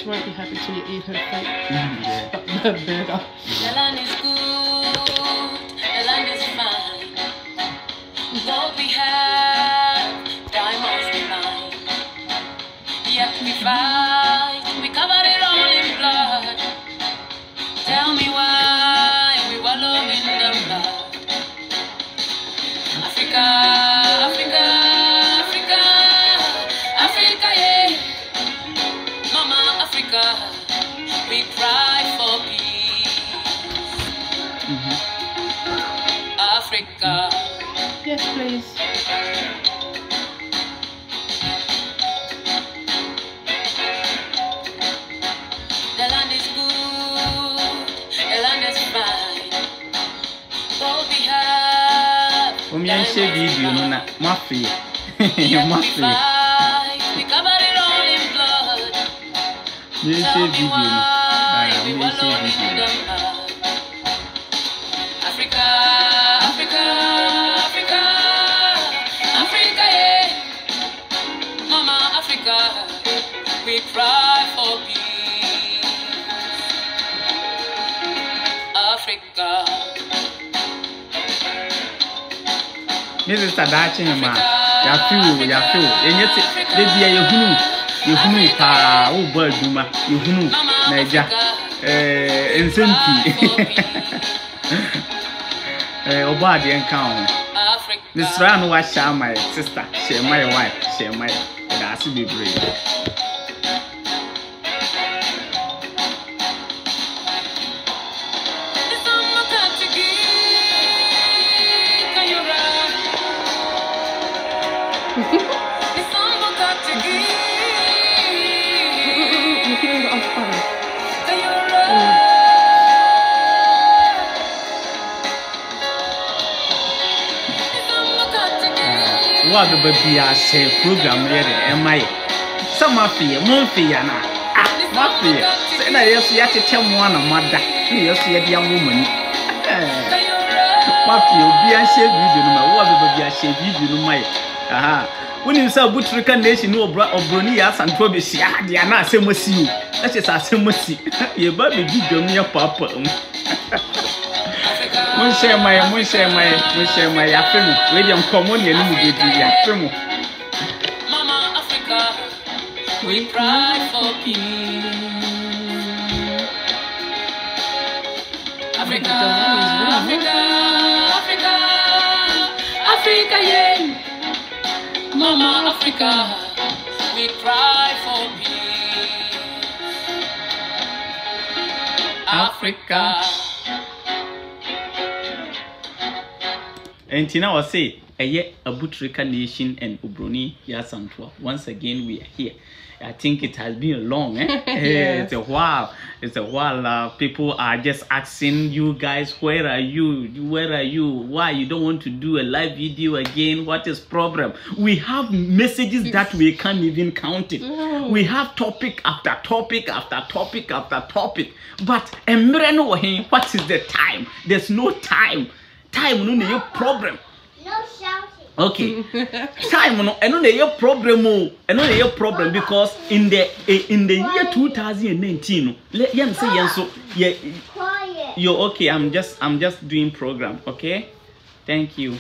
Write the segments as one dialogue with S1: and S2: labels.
S1: She won't be happy till you eat her food.
S2: Yeah.
S1: Her burger.
S3: The land is good, the land is fine. Gold we have, diamonds we mine. Yet we fight, we cover it all in blood. Tell me why we wallow in the blood. Africa, Africa, Africa, Africa, yeah. Mama Africa, we cry for peace. Africa.
S1: Yes, please.
S3: The land is good, the land is fine. What we have,
S2: Video no na mafia.
S3: yet we
S2: Mafia.
S3: fight, we cover it all in blood.
S2: Me
S3: Tell
S2: share
S3: me
S2: video no.
S3: why we
S2: Me
S3: wallow
S2: share
S3: in
S2: video.
S3: the mud. Africa, Africa, Africa, Africa, yeah. Mama Africa, we cry for peace. Africa.
S2: This is Tadachi ma. Ya feel. Enyeti de bia yehunu pa o bo aduma yehunu naija ensenti. Oba ade nka ho. This round wa share my sister, share my wife, share my that's be brave. What the baby I say program here am I? Some mafia, mafia na. Mafia. Say na yes ya tete mo na mother. Yes ya dia woman. Mafia obi an share video no ma. What the baby I share video no ma. Aha. When you say Afrika nation no obroni ya santo be sia dia na asemosi o. Na che sa asemosi. Ye ba be video no ya papa. Mun share my afemu. We dem common ye no mu be di afemu.
S3: Mama Africa, we cry for peace. Africa, Africa, Africa, Africa, yeah. Mama Africa, we cry for peace. Africa.
S2: And Tina was say, Afrika nation and Ubroni Yasantua. Once again, we are here. I think it has been long, eh?
S1: Yeah.
S2: It's a while. People are just asking you guys, where are you? Where are you? Why you don't want to do a live video again? What is problem? We have messages that we can't even count it.
S1: No.
S2: We have topic after topic after topic after topic. But what is the time? There's no time. Time no your problem.
S4: No shouting.
S2: Okay. Time no your problem. Your problem because in the year 2019, let say so yeah.
S4: Quiet.
S2: You're okay. I'm just doing program. Okay. Thank you.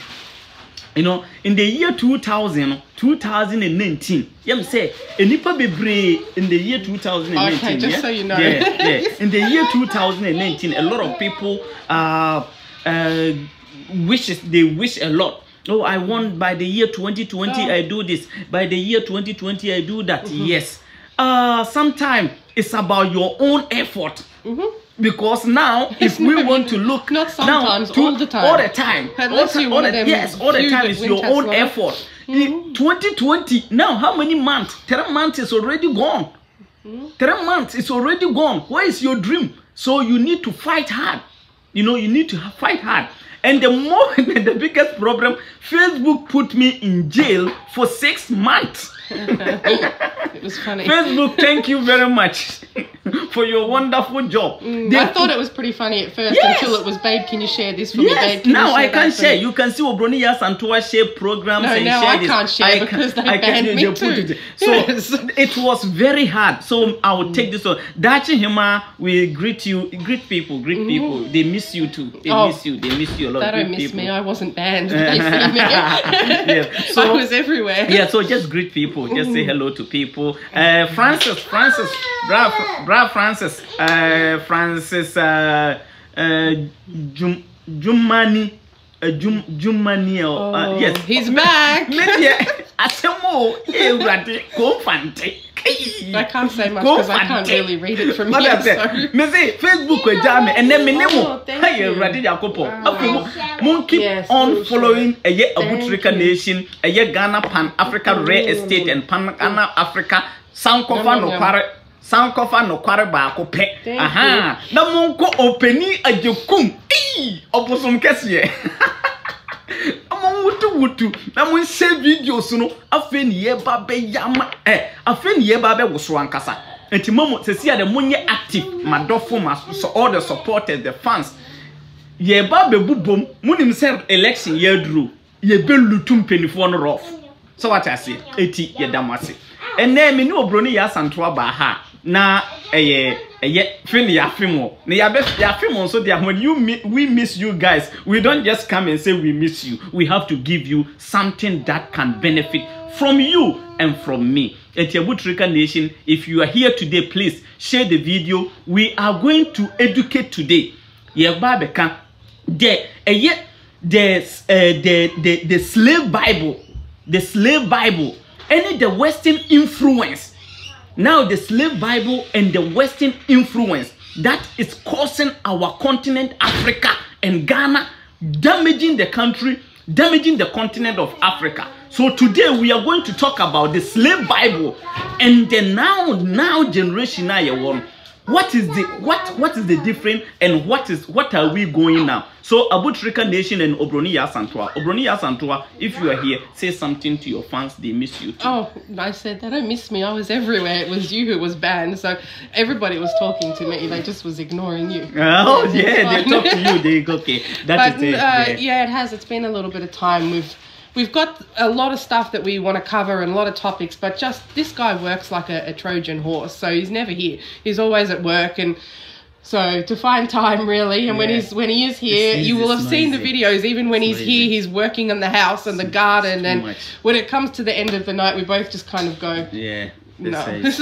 S2: You know, in the year 2019, say nipa bebre in the year 2019.
S1: Okay, just so you know.
S2: Yeah. In the year 2019, a lot of people they wish a lot. Oh, I want by the year 2020 I do this. By the year 2020 I do that. Yes. Sometimes it's about your own effort. Because now, if we want to look
S1: Not sometimes,
S2: now,
S1: all the time.
S2: all the time,
S1: Unless you want them
S2: yes, all the time is your
S1: winter
S2: own
S1: sweater.
S2: effort. 2020 now, how many months? 3 months is already gone. 3 months is already gone. Where is your dream? So you need to fight hard. You know, you need to fight hard. And the biggest problem, Facebook put me in jail for 6 months.
S1: It was funny.
S2: Facebook, thank you very much for your wonderful job.
S1: I thought it was pretty funny at first until it was, babe, can you share this for me, babe?
S2: Now I can share. You can see Obroni Yasantua share programs and
S1: now
S2: share
S1: I
S2: this.
S1: can't share because they banned me too.
S2: So it was very hard. So I will take this one. Dachi Hima, we greet you. Greet people. They miss you too. They miss you. They miss you a lot.
S1: They don't miss me. I wasn't banned. They see me. I was everywhere.
S2: Yeah, so just greet people. Just say hello to people. Francis, Bra Francis, Jumani, yes,
S1: he's back. I can't say much because I can't really read it from here.
S2: Facebook and then keep on following Afrika Nation, Ghana Pan Africa Rare Estate and Pan Africa Sankofa no kware ba ko pe. Aha. Na monko openi ajekum. Oposom kese. Wutu na mun share videos no afen ye ba be yama afen ye ba be woso ankasa enti momo se sia de munye active madofo so all the supporters the fans ye ba be bubom munim say election ye duru ye be lutum penifo no rough so what I say eti ye damase enne me ni Obroni Yasantua ba ha na feel ya fimo na ya fimo so there when we miss you guys, we don't just come and say we miss you. We have to give you something that can benefit from you and from me. At Afrika Nation, if you are here today, please share the video. We are going to educate today. The slave Bible, and the Western influence. Now the slave Bible and the Western influence that is causing our continent Africa and Ghana, damaging the country, damaging the continent of Africa. So today we are going to talk about the slave Bible and the now generation now. What is the difference and what are we going now? So Afrika Nation and Obroni Yasantua, if you are here, say something to your fans. They miss you too.
S1: Oh, I said they don't miss me. I was everywhere. It was you who was banned, so everybody was talking to me. They just was ignoring you.
S2: Oh yeah, they talk to you. They okay. That is it.
S1: Yeah, it has. It's been a little bit of time. We've got a lot of stuff that we want to cover and a lot of topics, but just this guy works like a Trojan horse, so he's never here. He's always at work, and so to find time really, and when he is here, you will have seen the videos. Even when he's here, he's working on the house and the garden, and when it comes to the end of the night, we both just kind of go, no, it's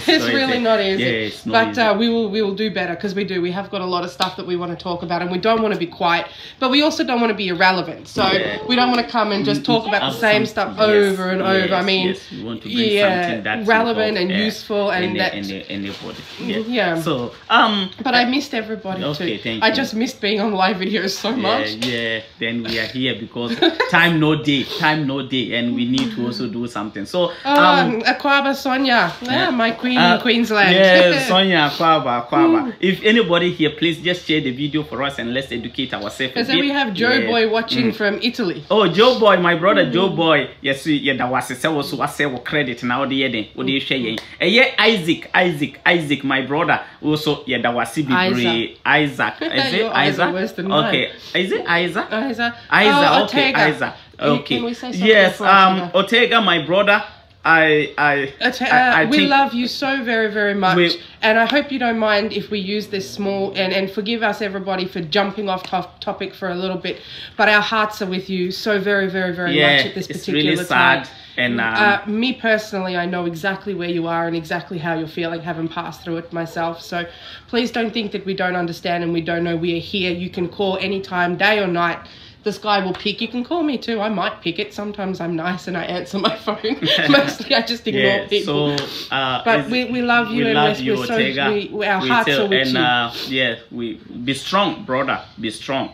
S1: really not easy. But we will do better because we have got a lot of stuff that we want to talk about, and we don't want to be quiet, but we also don't want to be irrelevant. So we don't want to come and just talk about the same stuff over and over. I mean,
S2: we want to bring something that's
S1: relevant and useful and
S2: anybody.
S1: So but I missed everybody too.
S2: Thank
S1: I
S2: you.
S1: just missed being on live videos so much.
S2: Then we are here because time no day, and we need to also do something. So
S1: Akwaba Sonia, my queen in Queensland.
S2: Yeah, Sonia, Akwaba. If anybody here, please just share the video for us and let's educate ourselves.
S1: Because then we have Joe Boy watching from Italy.
S2: Oh, Joe Boy, my brother Joe Boy. Yes, that was a credit now. What do you say? Isaac, my brother. Also, that was Isaac. Okay, is it Isaac? Okay, Isaac. Okay.
S1: Can we say something?
S2: Yes, Ortega, my brother. I
S1: we
S2: think
S1: love you so very, very much, and I hope you don't mind if we use this small and forgive us everybody for jumping off topic for a little bit, but our hearts are with you so very, very, very much at this particular
S2: really
S1: time.
S2: Sad. And
S1: me personally, I know exactly where you are and exactly how you're feeling, having passed through it myself. So please don't think that we don't understand and we don't know we are here. You can call anytime, day or night. This guy will pick. You can call me too. I might pick it. Sometimes I'm nice and I answer my phone. Mostly I just ignore people.
S2: So,
S1: but we love you, and we're so, our hearts are with you.
S2: We be strong, brother. Be strong.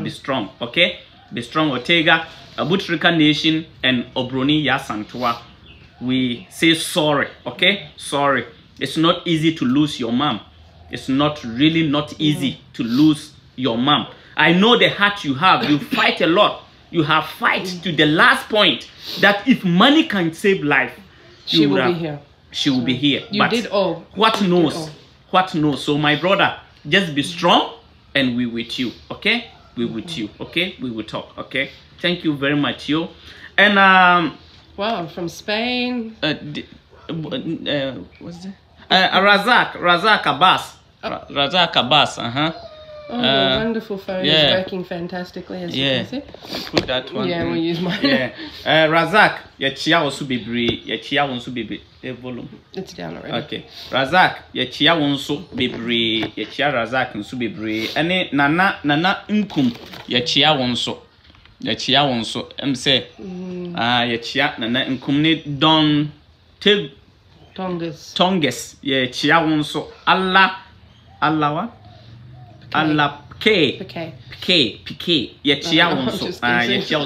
S2: Be strong. Okay. Be strong, Ortega. Afrika Nation and Obroni Yasantua. We say sorry. Okay. Sorry. It's not easy to lose your mom. It's not easy to lose your mom. I know the heart you have. You fight a lot. You have fight to the last point that if money can save life,
S1: she will be here.
S2: She will be here.
S1: You did all.
S2: What knows? what no. So my brother, just be strong, and we with you, okay? We with you, okay? We will talk, okay? Thank you very much, yo. And
S1: wow, from Spain.
S2: What's that? Razak Abbas. Razak Abbas,
S1: Oh, the wonderful phone is working fantastically, as you can see.
S2: Put that one.
S1: Yeah, we'll use mine.
S2: Yeah. Razak, chia also be volume.
S1: It's down already.
S2: Okay. Razak, chia also be chia Razak and be brave. And Nana Nkum, chia also. Chia also. Say, chia Nana Nkum Don Tongus. Chia also. Allah what? Allah PK.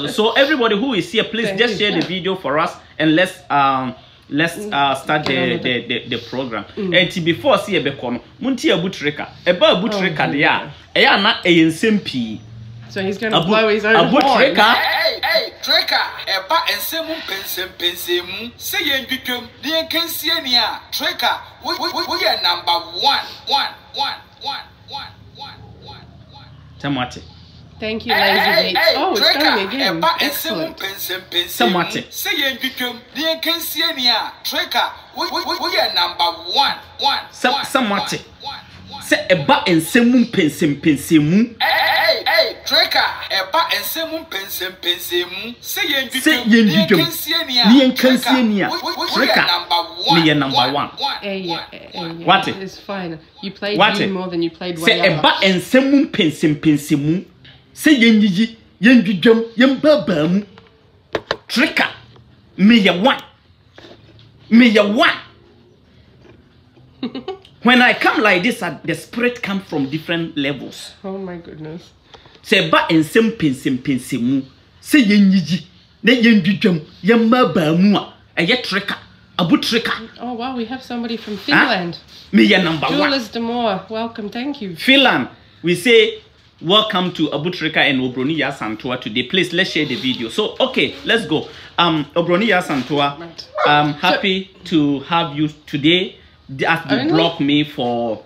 S2: So everybody who is here, please just share the video for us, and let's start the program. And before see a bekono, munti abutreka, abutreka dia, na ensempii.
S1: So he's going to blow his own horn.
S5: Hey, Treka, eba ensemu pensemu. Say yen bikem, the Kensiania. Treka, we are number one.
S2: Tamate.
S1: Thank you, Lazy Beats. Oh, it's going again. Excellent.
S2: Tamate.
S5: Say yen bikem, the Kensiania. Treka, we are number one.
S2: Samate. Say eba ensemu pensemu.
S5: Hey, Treka, eba ensemu pensemu. Say yen bikem,
S2: the Kensiania. Treka, we are number one. What?
S1: It's fine. You played you more than you played
S2: Say eba ensemu pensemu. Say yen babamu. Treka, me ya one. When I come like this, the spirit comes from different levels.
S1: Oh my goodness.
S2: Say ba ensem pensemu. Say yenjiji. Ne yendwidwam yamabamu a eye treka. Abu treka.
S1: Oh wow, we have somebody from Finland.
S2: Me ya number one.
S1: Jules Demore, welcome, thank you.
S2: Finland, we say welcome to Abu Treka and Obroni Santua today. Please let's share the video. So okay, let's go. Obroni Santua, I'm happy to have you today. After you blocked me for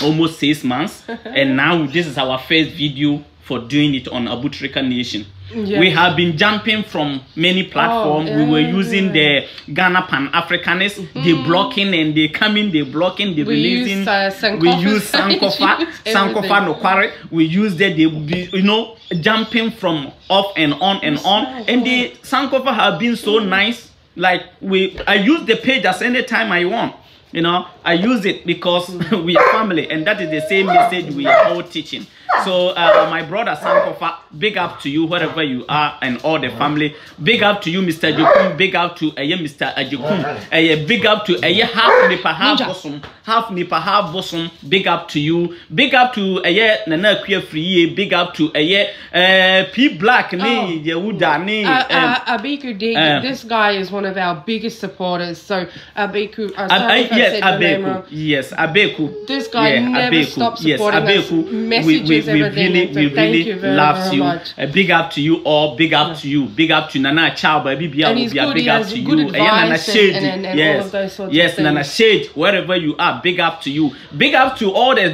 S2: almost 6 months, and now this is our first video for doing it on Abu Treka Nation. Yes. We have been jumping from many platforms. We were using the Ghana Pan-Africanists. They blocking and they coming, they blocking, they releasing. We use Sankofa, no quarry. We use that, they be, jumping from off and on and on. And the Sankofa have been so nice. Like I use the page as any time I want. I use it because we are family, and that is the same message we are all teaching. So my brother Sankofa, big up to you wherever you are and all the family. Big up to you, Mr. Ajikum. Big up to Mr. Ajikum. Big up to half nipa half bosom. Big up to you. Big up to Nana Queer Free. Big up to P Black Yehuda
S1: Abiku Dig. This guy is one of our biggest supporters. So Abiku,
S2: yes, Abeku.
S1: This guy never stops supporting us. Messages, everything.
S2: We really love you. Big up to you all. Big up to you. Big up to Nana Chow, baby. Big up to you.
S1: Nana Shade. And all of those sorts of things.
S2: Nana Shade, wherever you are. Big up to you. Big up to all the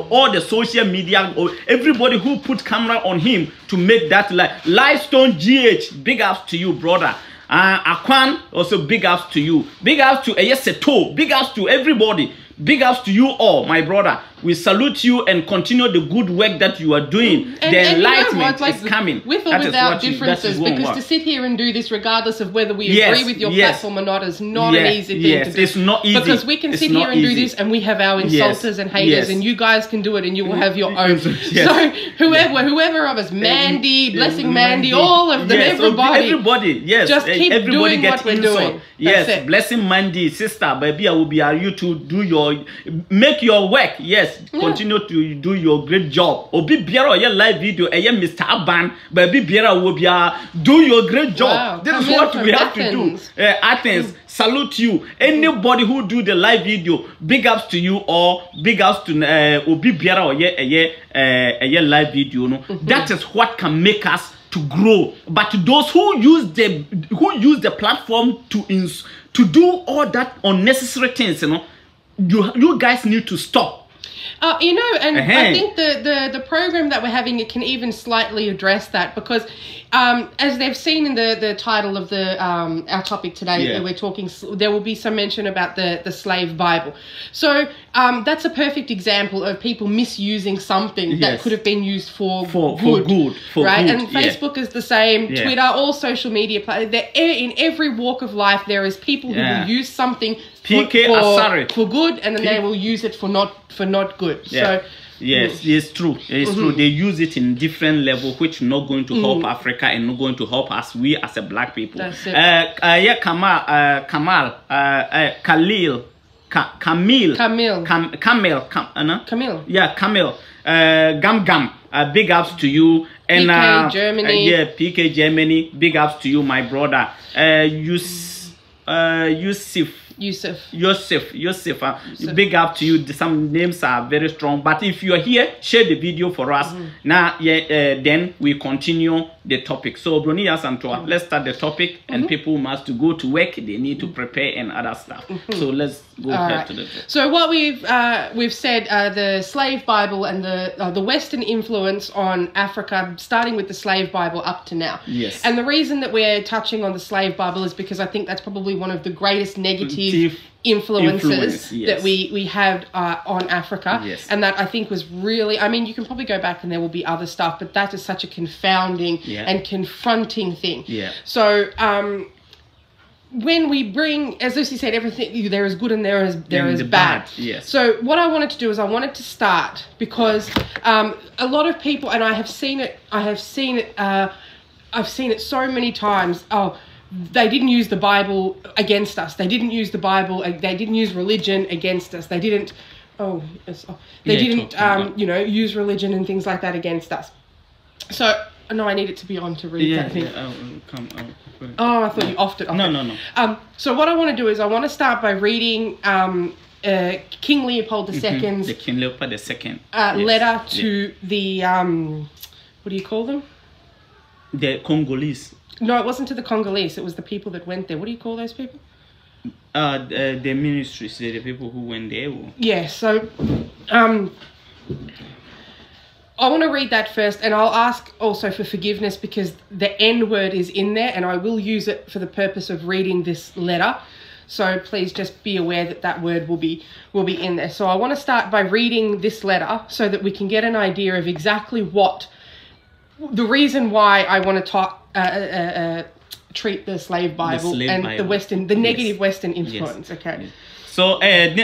S2: all the social media, everybody who put camera on him to make that Livestone GH. Big up to you, brother. Akwan, also big ups to you. Big ups to Seto. Big ups to everybody. Big ups to you all, my brother. We salute you and continue the good work that you are doing. The enlightenment is coming.
S1: With or without differences, because to sit here and do this, regardless of whether we agree with your platform or not, is not an easy thing to do.
S2: It's not easy.
S1: Because we can sit here and do this, and we have our insulters and haters, and you guys can do it, and you will have your own. So whoever of us, Mandy, Blessing Mandy, all of them,
S2: everybody,
S1: just keep doing what we're doing.
S2: Yes, Blessing Mandy, sister, baby, I will be you to do make your work. Yes, continue to do your great job. Obi biara your live video, Mr. Aban, baby biara will be do your great job.
S1: Wow.
S2: This is what we have to do. Athens, salute you. Anybody who do the live video, big ups to you or big ups to Obi biara or live video. No, that is what can make us to grow. But those who use the platform to do all that unnecessary things, you guys need to stop.
S1: You know, and I think the program that we're having, it can even slightly address that, because as they've seen in the title of the our topic today, we're talking, there will be some mention about the slave Bible. So that's a perfect example of people misusing something that could have been used for good, right? And Facebook is the same, Twitter, all social media, in every walk of life, there is people who will use something for good, and then they will use it for not good. So
S2: yes, it's true. It's true. They use it in different level, which not going to help Africa and not going to help us, we as a black people.
S1: That's it.
S2: Camille. Yeah, Camille. Gam. Big ups to you. And
S1: PK Germany.
S2: PK Germany. Big ups to you, my brother. Yusuf. Big up to you. Some names are very strong, but if you are here, share the video for us. Now, then we continue the topic. So, Bronias and Toa, let's start the topic, and people must go to work. They need to prepare and other stuff. So let's go ahead to the topic.
S1: So what we've said, the slave Bible and the Western influence on Africa, starting with the slave Bible up to now.
S2: Yes.
S1: And the reason that we're touching on the slave Bible is because I think that's probably one of the greatest negative influences that we had on Africa, and that I think was really, I mean, you can probably go back and there will be other stuff, but that is such a confounding and confronting thing. So when we bring, as Lucy said, everything, there is good and there is bad. So what I wanted to do is I wanted to start, because a lot of people, and I've seen it so many times. They didn't use the Bible against us. They didn't use the Bible. They didn't use religion against us. They didn't. Use religion and things like that against us. So no, I need it to be on to read that thing. I thought you offed it.
S2: No.
S1: So what I want to do is I want to start by reading King Leopold II's
S2: the King Leopold II
S1: letter to the what do you call them?
S2: The Congolese.
S1: No, it wasn't to the Congolese. It was the people that went there. What do you call those people?
S2: The ministries, the people who went there.
S1: Yeah, so I want to read that first, and I'll ask also for forgiveness because the N word is in there, and I will use it for the purpose of reading this letter. So please just be aware that that word will be in there. So I want to start by reading this letter so that we can get an idea of exactly what the reason why I want to talk. Treat the slave Bible the negative Western influence. Okay.
S2: So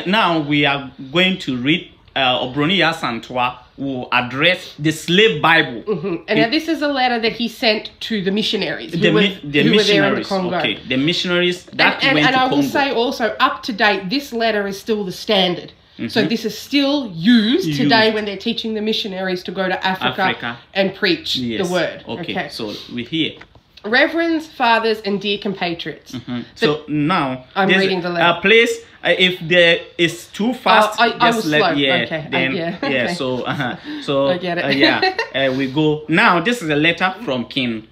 S2: now we are going to read Obronia Santoa will address the slave Bible.
S1: And now this is a letter that he sent to the missionaries who were there in the Congo.
S2: Okay, the missionaries that went to Congo.
S1: And I will say also, up to date, this letter is still the standard. So this is still used today when they're teaching the missionaries to go to Africa. And preach the word.
S2: Okay, so we're here.
S1: Reverends, fathers, and dear compatriots.
S2: So now
S1: I'm reading the letter.
S2: Please, if there is too fast,
S1: I will slow.
S2: Okay. So
S1: I get it.
S2: We go now. This is a letter from King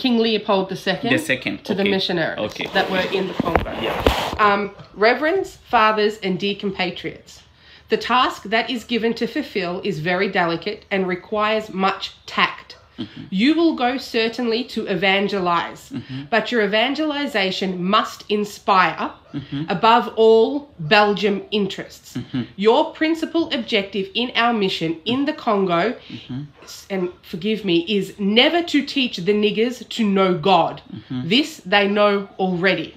S1: Leopold II. To the missionaries that were in the Congo. Reverends, fathers, and dear compatriots, the task that is given to fulfill is very delicate and requires much tact. You will go certainly to evangelize, but your evangelization must inspire, above all, Belgium interests. Your principal objective in our mission in the Congo, and forgive me, is never to teach the niggers to know God. This they know already.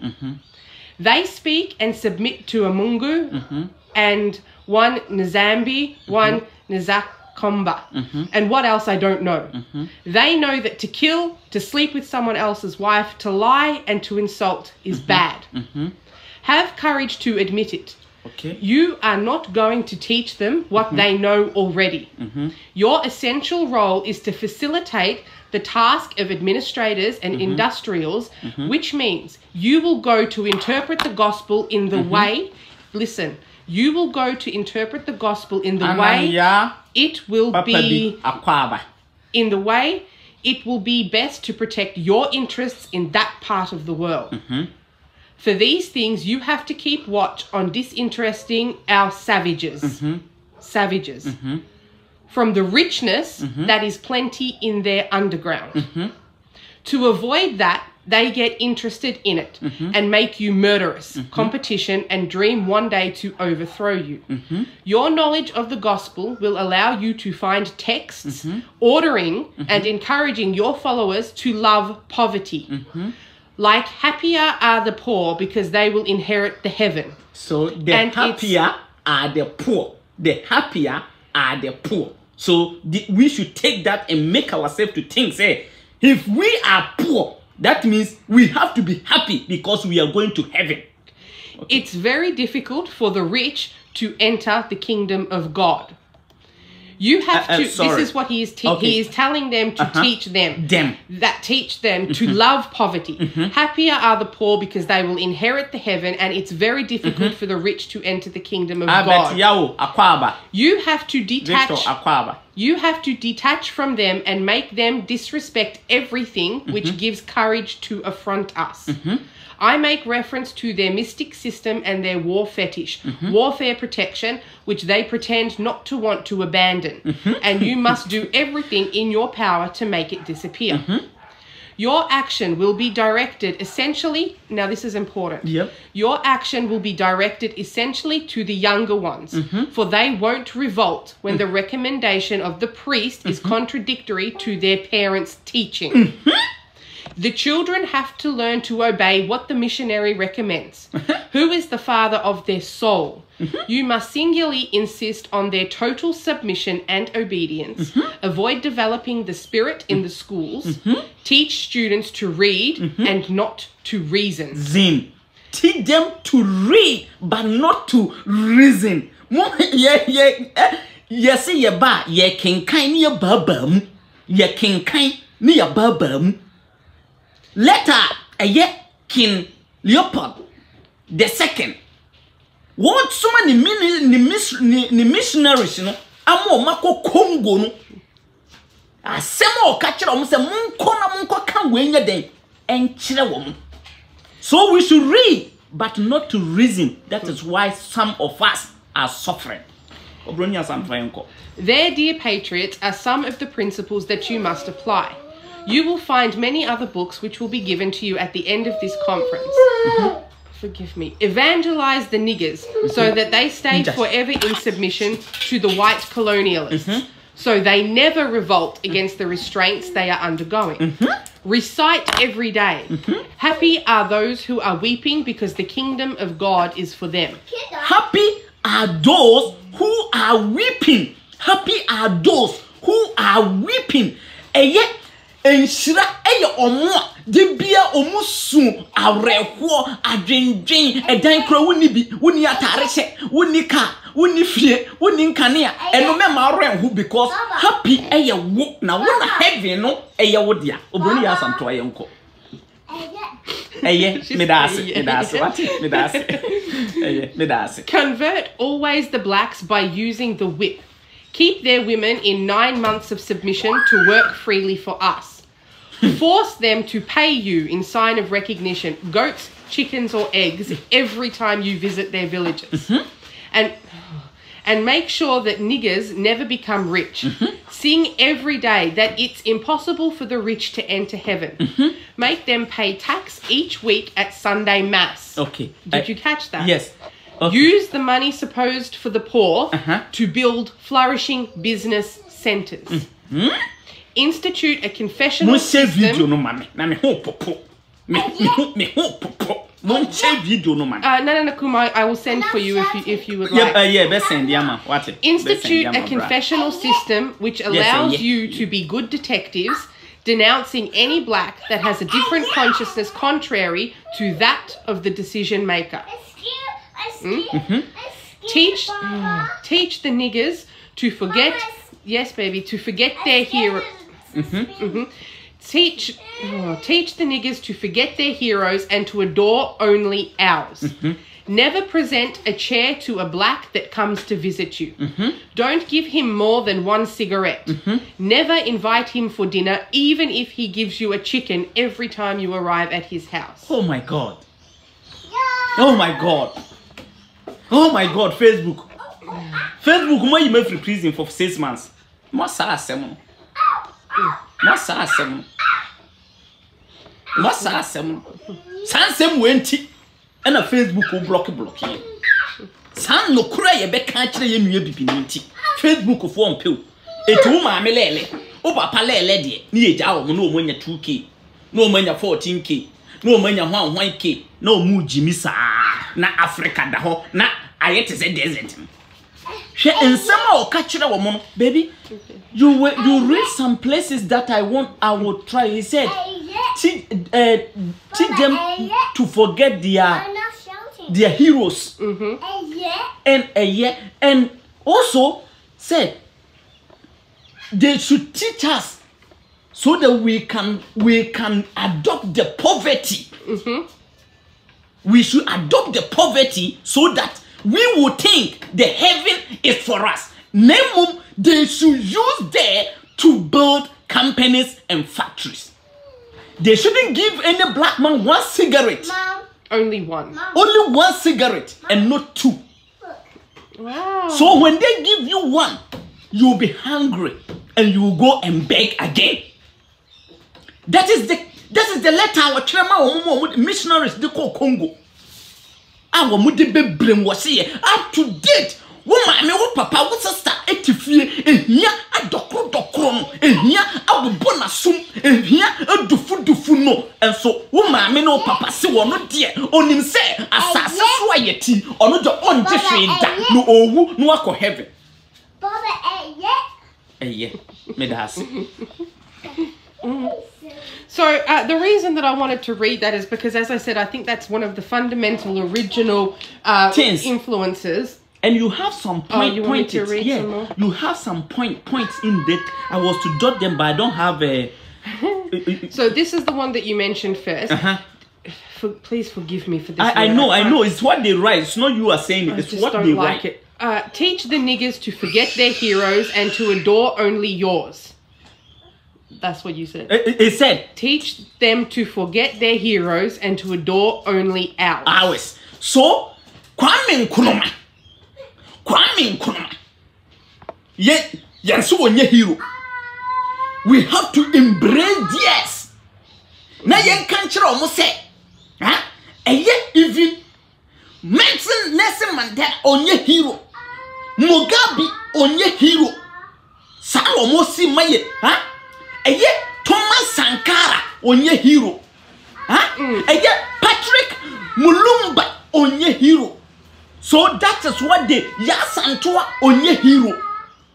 S1: They speak and submit to a Mungu and one Nzambi, one Nzakomba, and what else I don't know. They know that to kill, to sleep with someone else's wife, to lie and to insult is bad. Have courage to admit it. You are not going to teach them what they know already. Your essential role is to facilitate the task of administrators and industrials, which means you will go to interpret the gospel in the way, listen, you will go to interpret the gospel in the way it will be, it will be best to protect your interests in that part of the world. For these things you have to keep watch on disinteresting our savages. Savages. From the richness that is plenty in their underground. To avoid that, they get interested in it and make you murderous, competition, and dream one day to overthrow you. Your knowledge of the gospel will allow you to find texts ordering and encouraging your followers to love poverty. Like happier are the poor because they will inherit the heaven.
S2: So the happier are the poor. The happier are the poor. So we should take that and make ourselves to think, say, if we are poor, that means we have to be happy because we are going to heaven. Okay.
S1: It's very difficult for the rich to enter the kingdom of God. You have to, this is what he is he is telling them to teach them. Teach them to love poverty. Happier are the poor because they will inherit the heaven, and it's very difficult for the rich to enter the kingdom of God. You have to detach. You have to detach from them and make them disrespect everything which gives courage to affront us. I make reference to their mystic system and their war fetish, warfare protection, which they pretend not to want to abandon. And you must do everything in your power to make it disappear. Your action will be directed essentially, now this is important, your action will be directed essentially to the younger ones, for they won't revolt when the recommendation of the priest is contradictory to their parents' teaching. The children have to learn to obey what the missionary recommends. Who is the father of their soul? You must singularly insist on their total submission and obedience. Avoid developing the spirit in the schools. Teach students to read and not to reason.
S2: Teach them to read but not to reason. Yes, ye ba ye kinkai ni babam. Ye kinkai ni babam. Letter King Leopold the second. What so many missionaries, you know? Amo mako Congo no. Asemo kachira omo se munko kan wenye den enchire wo. So we should read but not to reason. That is why some of us are suffering.
S1: There, dear patriots, are some of the principles that you must apply. You will find many other books which will be given to you at the end of this conference. Forgive me. Evangelize the niggers so that they stay forever in submission to the white colonialists, so they never revolt against the restraints they are undergoing. Recite every day. Happy are those who are weeping because the kingdom of God is for them.
S2: Happy are those who are weeping. Happy are those who are weeping. And yet, enshira eye omo de bia omusu awreho adwendwen edan kro woni bi woni atare hye woni ka woni fie woni nkane a eno me ma awreho because happy eye wo na wona heaven no eye wo dia obroni ya santo aye nko medase.
S1: Convert always the blacks by using the whip. Keep their women in 9 months of submission to work freely for us. Force them to pay you in sign of recognition, goats, chickens, or eggs every time you visit their villages. And make sure that niggers never become rich. Sing every day that it's impossible for the rich to enter heaven. Make them pay tax each week at Sunday Mass.
S2: Okay.
S1: Did you catch that?
S2: Yes. Okay.
S1: Use the money supposed for the poor to build flourishing business centers. Institute a confessional system. No, Kumar, I will send for you if you would like. Institute a confessional system which allows you to be good detectives, denouncing any black that has a different consciousness contrary to that of the decision maker. Teach the niggers to forget, yes baby, to forget their hero. Teach the niggers to forget their heroes and to adore only ours. Never present a chair to a black that comes to visit you. Don't give him more than 1 cigarette. Never invite him for dinner, even if he gives you a chicken every time you arrive at his house.
S2: Oh my God. Oh my God. Oh my God, Facebook. Facebook, why you make free prison for 6 months? Masa asem. Sansem wenti. And a Facebook will block here. San no cry a beck catch the new bibinity. Facebook of 1 pill. A 2 mammy lele. O papa lady. Near Jow, no when you're 2K. No when you're 14K. No when you're 1K. No moo Jimmy sa. Na Afrika da ho. Na ayet is a desert. She and somehow catch a woman, baby. You read some places that I will try. He said, teach them to forget their heroes. And also said they should teach us so that we can adopt the poverty. We should adopt the poverty so that we will think the heaven is for us. Name they should use there to build companies and factories. They shouldn't give any black man 1 cigarette.
S4: Mom.
S1: Only one.
S4: Mom.
S2: Only 1 cigarette and not 2.
S1: Wow.
S2: So when they give you 1, you'll be hungry and you will go and beg again. That is the letter our chairman missionaries they call Congo. Our mudi be brainwash here up to date. Woman, me wo papa wo sister etifie ehia adokro ehia abobona sum ehia adufu no enso woman me no papa se wo no de onim se asase so ayeti ono de onje hweda no owu no akọ heaven.
S4: Baba
S2: Me das.
S1: So the reason that I wanted to read that is because, as I said, I think that's one of the fundamental original influences.
S2: And you have some points.
S1: Yeah,
S2: you have some points in that. I was to jot them, but I don't have a.
S1: So this is the one that you mentioned first. Please forgive me for this.
S2: I know. It's what they write. It's not you are saying it. It's what they write.
S1: It. Teach the niggers to forget their heroes and to adore only yours. That's what you said.
S2: It said.
S1: Teach them to forget their heroes and to adore only ours.
S2: Ours. So, Kwame Nkrumah. Yet, yes, one hero. We have to embrace yes. Now, you can't almost say, and yet, even Nelson Mandela on your hero, Mugabe on your hero, Sao Mosi Maye, and yet Thomas Sankara on your hero, and yet Patrick Mulumba on your hero. So that is what they Yasantua on your hero.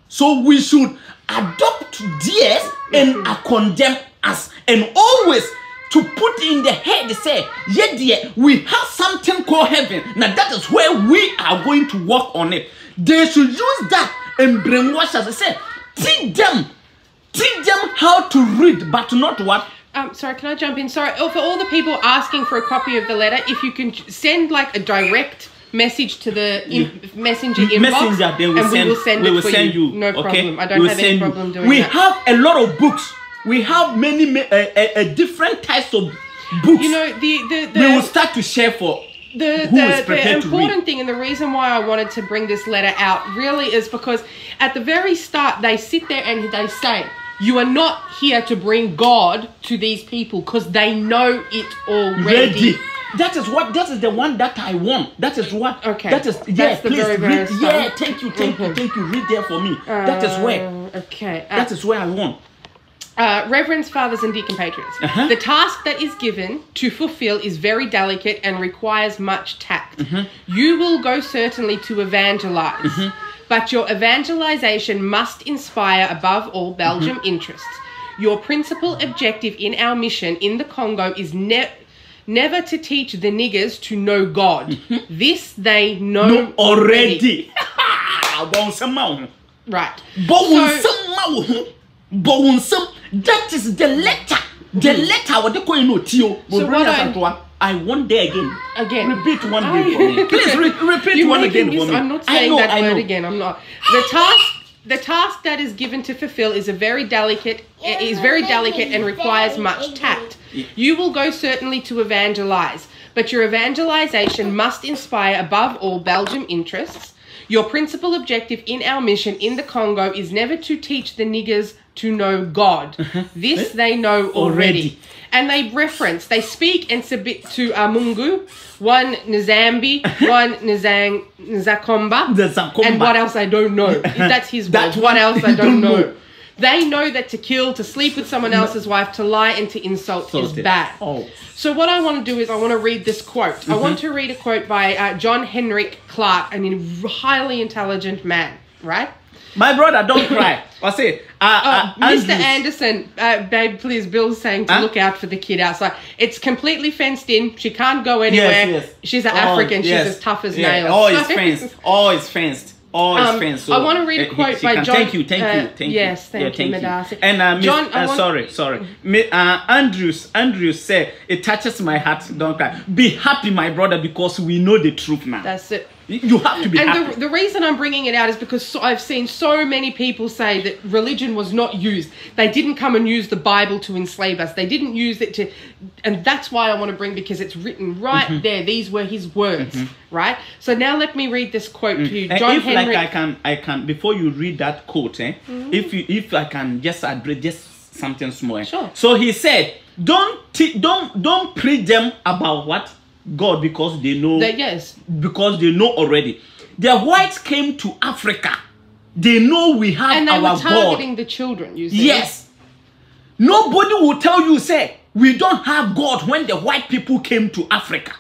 S2: So we should adopt theirs and condemn us, and always to put in the head say, yeah, dear, we have something called heaven. Now that is where we are going to work on it. They should use that and brainwash us. I said, teach them how to read, but not what.
S1: Sorry, can I jump in? Sorry, for all the people asking for a copy of the letter, if you can send like a direct message to the messenger inbox,
S2: then
S1: we will send it for you. No problem. Okay? I don't have any problem doing that.
S2: We have a lot of books. We have many different types of books.
S1: You know, we
S2: will start to share for
S1: the important thing, and the reason why I wanted to bring this letter out really is because at the very start they sit there and they say, you are not here to bring God to these people because they know it already.
S2: That is the one that I want. That is what.
S1: Okay.
S2: That is
S1: that's the very
S2: read. Yeah, thank you. Read there for me. That is where.
S1: Okay.
S2: That is where I want.
S1: Reverends, fathers, and deacon patriots. The task that is given to fulfill is very delicate and requires much tact. You will go certainly to evangelize, but your evangelization must inspire above all Belgium interests. Your principal objective in our mission in the Congo is never to teach the niggers to know God. This they know already. Right.
S2: That is the letter. The letter what they call you Tio.
S1: So what
S2: I want there again. Repeat one again for me. Please repeat one again for me.
S1: I'm not saying that word again. I'm not. The task The task that is given to fulfill is very delicate and requires much tact. You will go certainly to evangelize, but your evangelization must inspire above all Belgium interests. Your principal objective in our mission in the Congo is never to teach the niggers to know God. This they know already. And they speak and submit to Mungu, one Nzambi, one Nzakomba, and what else I don't know. That's his word. What else I don't know. They know that to kill, to sleep with someone else's wife, to lie, and to insult is bad. So what I want to do is I want to read this quote. I want to read a quote by John Henrik Clarke, a highly intelligent man, right?
S2: My brother, don't cry. I say,
S1: Mr. Anderson, babe, please, Bill's saying to look out for the kid outside. It's completely fenced in. She can't go anywhere.
S2: Yes.
S1: She's an African. She's as tough as nails.
S2: All is fenced. All is fenced. So
S1: I want to read a quote by John.
S2: Thank you.
S1: Yes, thank you, Madasi.
S2: And John, sorry. Andrews said, it touches my heart. Don't cry. Be happy, my brother, because we know the truth now.
S1: That's it.
S2: You have to be happy.
S1: And the reason I'm bringing it out is because I've seen so many people say that religion was not used. They didn't come and use the Bible to enslave us. They didn't use it to... And that's why I want to bring, because it's written right there. These were his words, right? So now let me read this quote to you. John Henry...
S2: I can, before you read that quote, if I can just address just something small.
S1: Sure.
S2: So he said, don't preach them about what? God, because they know. Because they know already. The whites came to Africa. They know we have our God.
S1: And they were targeting the children, you see.
S2: Yes. Nobody will tell you, say, we don't have God when the white people came to Africa.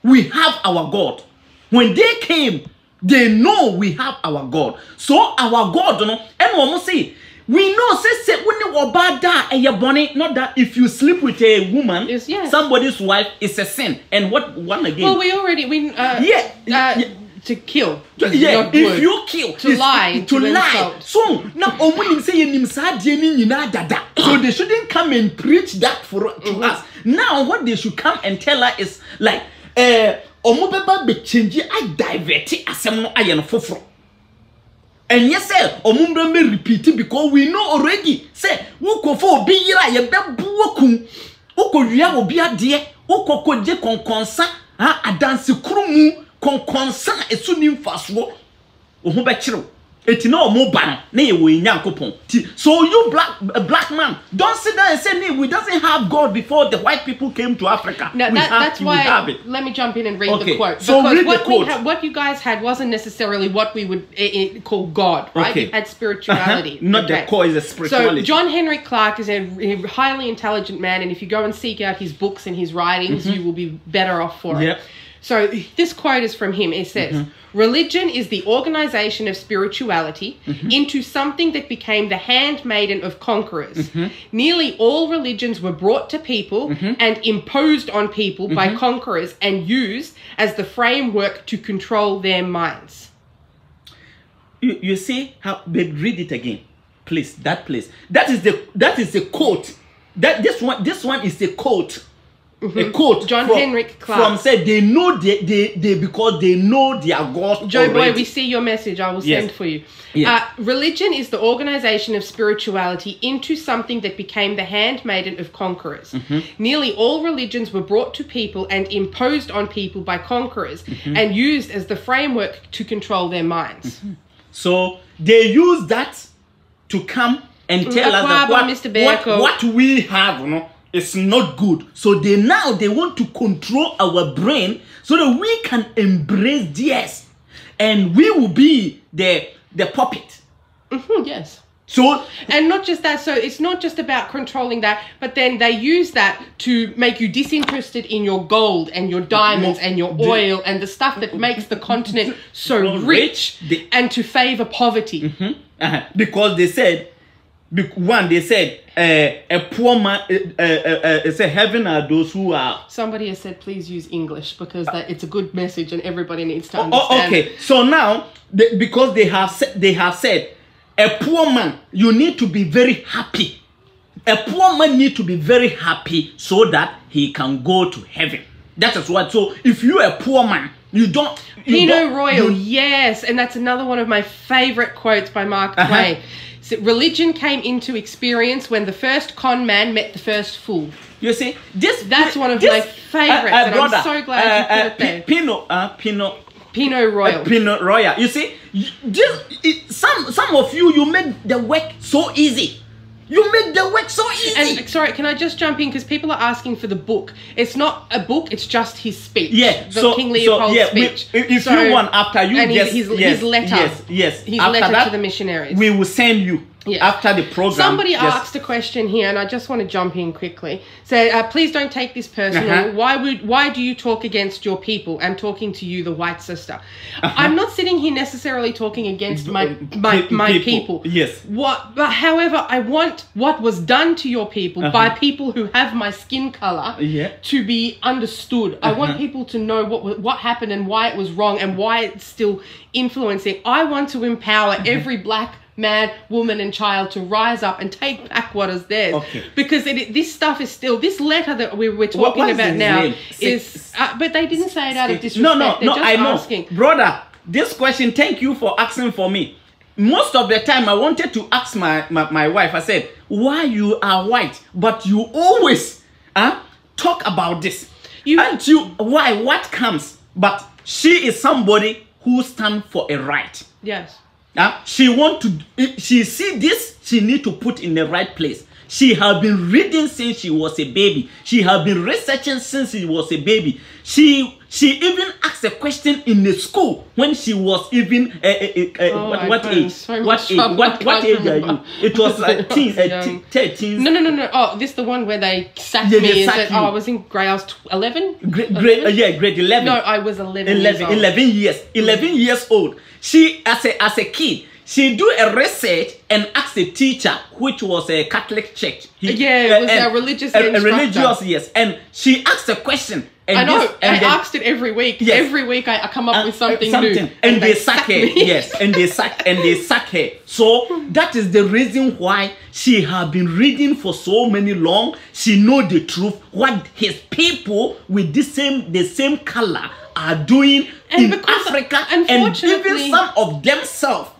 S2: We have our God. When they came, they know we have our God. So our God, you know, and we say, we know, say when you are bad, not that if you sleep with a woman, somebody's wife, is a sin. And what one again?
S1: Well, to kill.
S2: If you kill,
S1: to lie.
S2: So now, so they shouldn't come and preach that to us. Now, what they should come and tell us is like, omubeba be change I divert asem I am foforo. And yes, sir, omumbre me repeat it because we know already. Say, who for be yira ye be buoku. Uko ria obi ade, uko koje konkonsa, adanse krumu konkonsa esu nimfaso. Oho be kire. Eti na omo ban na ye we nyankopon. So you black man, don't sit there and say we doesn't have God before the white people came to Africa.
S1: No, that's why. Let me jump in and read the quote.
S2: So
S1: because
S2: read the quote.
S1: What you guys had wasn't necessarily what we would call God, right? You had spirituality.
S2: Not the core is a spirituality.
S1: So John Henrik Clarke is a highly intelligent man, and if you go and seek out his books and his writings, you will be better off for it. So this quote is from him. It says, religion is the organization of spirituality into something that became the handmaiden of conquerors. Nearly all religions were brought to people and imposed on people by conquerors and used as the framework to control their minds.
S2: You see how they read it again, please. That is the quote. This one is the quote. A quote
S1: John Henrik Clarke
S2: from said they know they because they know their God.
S1: Joe Boy, we see your message. I will send for you. Religion is the organization of spirituality into something that became the handmaiden of conquerors. Nearly all religions were brought to people and imposed on people by conquerors and used as the framework to control their minds.
S2: So they use that to come and tell us that what we have, you know, it's not good. So they want to control our brain so that we can embrace theirs, and we will be the puppet.
S1: Yes.
S2: So
S1: and not just that. So it's not just about controlling that, but then they use that to make you disinterested in your gold and your diamonds and your oil and the stuff that makes the continent so rich, and to favor poverty.
S2: Because they said. They said a poor man. Say heaven are those who are.
S1: Somebody has said please use English because it's a good message and everybody needs to understand.
S2: Okay, so now because they have said a poor man, you need to be very happy. A poor man need to be very happy so that he can go to heaven. That is what. So if you are a poor man, You don't.
S1: Pinot Royal, yes, and that's another one of my favorite quotes by Mark Twain. So, religion came into experience when the first con man met the first fool.
S2: You see,
S1: that's one of my favorites, and brother, I'm so glad you put it there. Pinot Royal.
S2: Pinot Royal. You see, some of you make the work so easy. You make the work so easy.
S1: And sorry, can I just jump in, because people are asking for the book. It's not a book; it's just his speech.
S2: Yeah,
S1: King Leopold's speech.
S2: If you want, after you
S1: and
S2: just
S1: his letter,
S2: his
S1: letter
S2: that,
S1: to the missionaries,
S2: we will send you. Yeah. After the program.
S1: Somebody asked a question here, and I just want to jump in quickly. So please don't take this personally. Why do you talk against your people? I'm talking to you, the white sister. I'm not sitting here necessarily talking against my people.
S2: Yes.
S1: But however, I want what was done to your people by people who have my skin color to be understood. I want people to know what happened and why it was wrong and why it's still influencing. I want to empower every black man, woman, and child to rise up and take back what is theirs. Okay. Because this stuff is still, this letter that we're talking about now is, but they didn't say it out of disrespect.
S2: No, I know. Asking. Brother, this question, thank you for asking for me. Most of the time I wanted to ask my wife, I said, why you are white, but you always talk about this. Why, what comes? But she is somebody who stands for a right.
S1: Yes.
S2: She see this, she need to put in the right place. She has been reading since she was a baby. She has been researching since she was a baby. She even asked a question in the school when she was even what age are you? It was like teens.
S1: No. Oh, this is the one where they sacked me. I was in grade. I was 11.
S2: Grade 11.
S1: No, I was 11.
S2: 11 years. 11 years old. She as a kid. She do a research and asked the teacher, which was a Catholic church.
S1: It was a religious instructor.
S2: Religious, yes. And she asked a question. And
S1: I know. I asked it every week. Yes. Every week I come up with something new.
S2: And they sack her. Yes. And they sack her. So that is the reason why she has been reading for so many long. She know the truth. What his people with the same color are doing in Africa, and even some of themselves.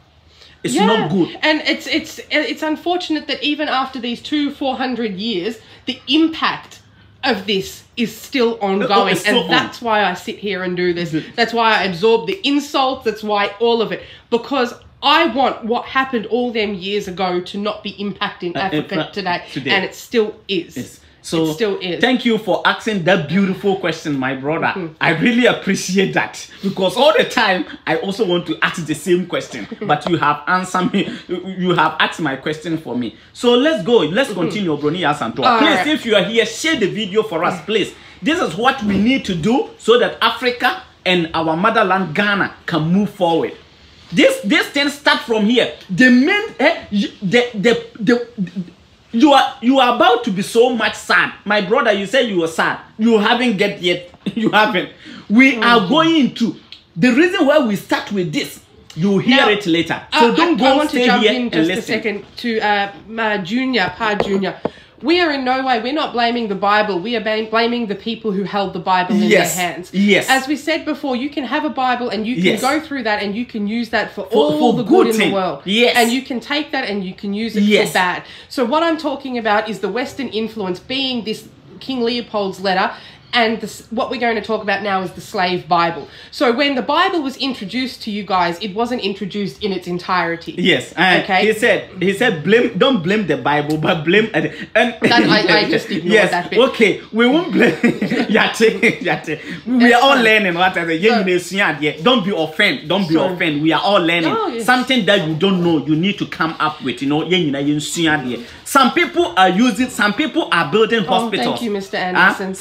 S2: It's not good.
S1: And it's unfortunate that even after these 400 years, the impact of this is still ongoing. That's why I sit here and do this. That's why I absorb the insults. That's why all of it. Because I want what happened all them years ago to not be impacting Africa today. And it still is. Yes.
S2: So
S1: it still is.
S2: Thank you for asking that beautiful question, my brother. I really appreciate that, because all the time I also want to ask the same question, but you have answered me. You have asked my question for me. So let's go. Let's continue, Brony Asantoa. Please, if you are here, share the video for us, please. This is what we need to do so that Africa and our motherland Ghana can move forward. This thing start from here. The main You are about to be so much sad. My brother, you said you were sad. You haven't get yet. You haven't. We are going to. The reason why we start with this, you'll hear it later. So don't go.
S1: I want to jump in just a second to Pa Junior. We are in no way, we're not blaming the Bible. We are blaming the people who held the Bible in their hands.
S2: Yes.
S1: As we said before, you can have a Bible and you can go through that and you can use that for all the good in the world.
S2: Yes.
S1: And you can take that and you can use it for bad. So what I'm talking about is the Western influence being this King Leopold's letter. And what we're going to talk about now is the slave Bible. So when the Bible was introduced to you guys, it wasn't introduced in its entirety.
S2: Yes. Okay. He said, don't blame the Bible, but blame.
S1: I just ignored that bit.
S2: Okay. We won't blame. We are all learning. Don't be offended. Don't be offended. We are all learning. Something that you don't know, you need to come up with. Some people are using. Some people are building hospitals.
S1: Thank you, Mr. Anderson.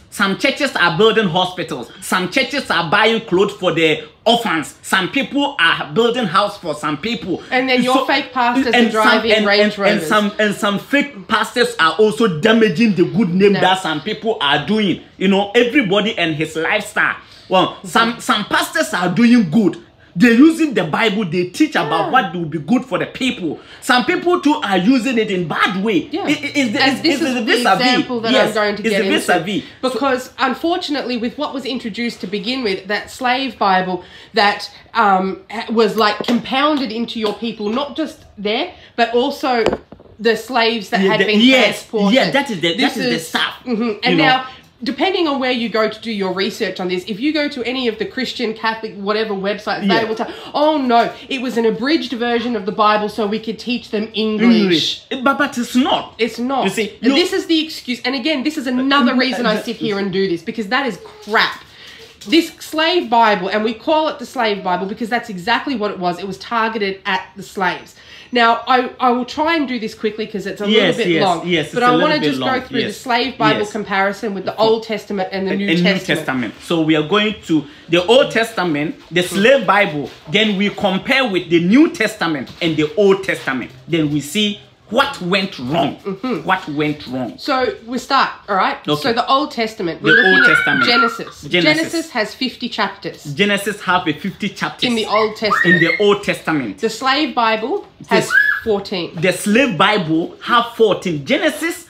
S2: Some churches are building hospitals. Some churches are buying clothes for the orphans. Some people are building house for some people.
S1: And then your fake pastors are driving Range Rovers.
S2: And some fake pastors are also damaging the good name that some people are doing. Everybody and his lifestyle. Well, some pastors are doing good. They're using the Bible. They teach about what will be good for the people. Some people too are using it in bad way.
S1: Yeah. This is the example that I'm going to get into. Because unfortunately, with what was introduced to begin with, that slave Bible that was like compounded into your people, not just there, but also the slaves that had been transported.
S2: Yeah, that is the stuff.
S1: And now, depending on where you go to do your research on this, if you go to any of the Christian, Catholic, whatever websites, they will tell, oh no, it was an abridged version of the Bible so we could teach them English.
S2: But it's not.
S1: It's not.
S2: You see,
S1: and this is the excuse. And again, this is another reason I sit here and do this, because that is crap. This slave Bible, and we call it the slave Bible because that's exactly what it was. It was targeted at the slaves. Now, I will try and do this quickly because it's a little bit long. But I want to just go through the slave Bible comparison with the Old Testament and the New Testament.
S2: So we are going to the Old Testament, the slave Bible. Then we compare with the New Testament and the Old Testament. Then we see what went wrong. What went wrong.
S1: So we start, all right?
S2: Okay.
S1: So the Old Testament. We're looking at Genesis. Genesis has 50 chapters.
S2: Genesis have 50 chapters.
S1: In the Old Testament.
S2: In the Old Testament.
S1: The slave Bible has 14.
S2: The slave Bible have 14. Genesis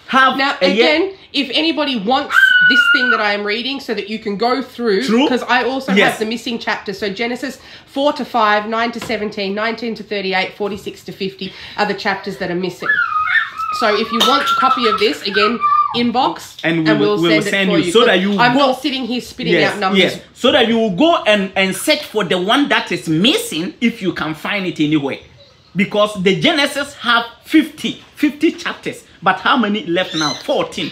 S2: have...
S1: Now, again, if anybody wants this thing that I am reading so that you can go through, because I also have the missing chapters. So Genesis 4 to 5, 9 to 17, 19 to 38, 46 to 50 are the chapters that are missing. So if you want a copy of this, again, inbox, and we'll send it for you.
S2: So that you
S1: I'm not sitting here spitting out numbers.
S2: Yes, so that you will go and search for the one that is missing if you can find it anywhere. Because the Genesis have 50 chapters. But how many left now? 14.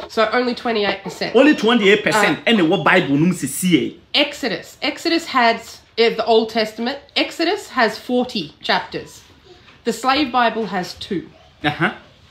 S1: So only 28%.
S2: Only 28%. And what Bible see?
S1: Exodus. Exodus has the Old Testament. Exodus has 40 chapters. The slave Bible has 2.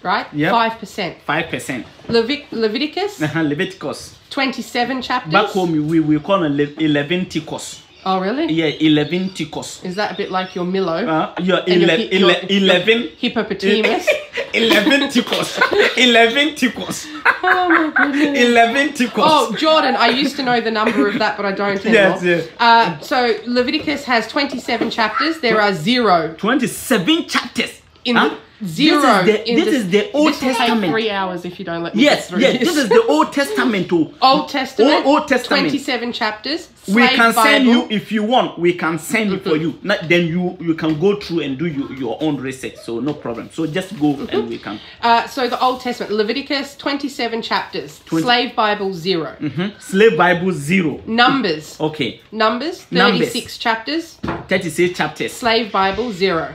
S1: Right?
S2: Yep.
S1: 5%.
S2: 5%.
S1: Leviticus.
S2: Leviticus.
S1: 27 chapters.
S2: Back home we call it Leviticus.
S1: Oh, really?
S2: Yeah, 11 ticos.
S1: Is that a bit like your Milo?
S2: Your 11
S1: hippopotamus.
S2: 11 ticos. 11 ticos.
S1: Oh my goodness.
S2: 11 ticos.
S1: Oh, Jordan, I used to know the number of that, but I don't anymore.
S2: Yes.
S1: So Leviticus has 27 chapters. There are 0.
S2: 27 chapters.
S1: Zero.
S2: This is the Old Testament.
S1: Take 3 hours if you don't let me get through this.
S2: This is the Old Testament too.
S1: Old Testament.
S2: Old Testament.
S1: 27 chapters.
S2: We can send you if you want. We can send it for you. Then you can go through and do your own research. So no problem. So just go and we can.
S1: So the Old Testament, Leviticus, 27 chapters. Slave Bible 0.
S2: Slave Bible 0.
S1: Numbers.
S2: Okay.
S1: Numbers 36 chapters.
S2: 36 chapters.
S1: Slave Bible 0.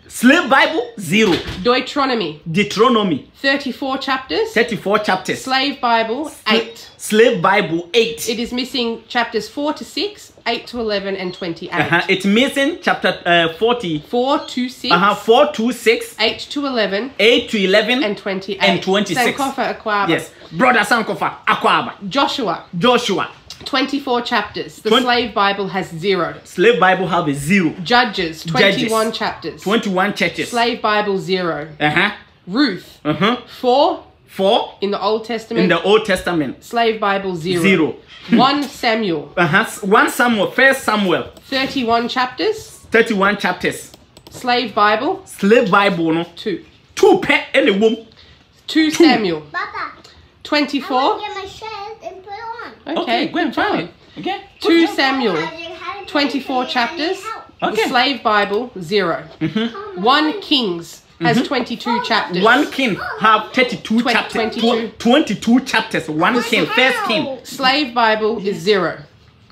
S2: Slave Bible 0.
S1: Deuteronomy 34 chapters.
S2: 34 chapters.
S1: Slave Bible 8.
S2: Slave Bible 8.
S1: It is missing chapters 4 to 6, 8 to 11, and 28.
S2: It's missing chapter 40.
S1: 4 to 6.
S2: 4 to 6.
S1: 8 to 11.
S2: 8 to 11.
S1: And 28.
S2: And 26.
S1: Sankofa Akwaba.
S2: Yes. Brother Sankofa Akwaba.
S1: Joshua. 24 chapters. The Slave Bible has 0.
S2: Slave Bible have a 0.
S1: Judges, 21 chapters.
S2: 21 chapters.
S1: Slave Bible 0. Ruth, 4 in the Old Testament.
S2: In the Old Testament.
S1: Slave Bible 0. 1 Samuel.
S2: 1 Samuel. 1 Samuel.
S1: 31 chapters.
S2: 31 chapters.
S1: Slave Bible.
S2: Slave Bible no.
S1: 2.
S2: 2 pet any woman.
S1: 2 Samuel.
S4: Papa,
S1: 24.
S4: I want to get my shirt and put it on.
S1: Okay,
S2: go and find it. Okay.
S1: 2 Samuel. 24 chapters.
S2: Okay.
S1: The Slave Bible 0. 1 Kings has 22 chapters.
S2: 1 King have 32 chapters. 22 chapters. 1 King, first King.
S1: Slave Bible is 0.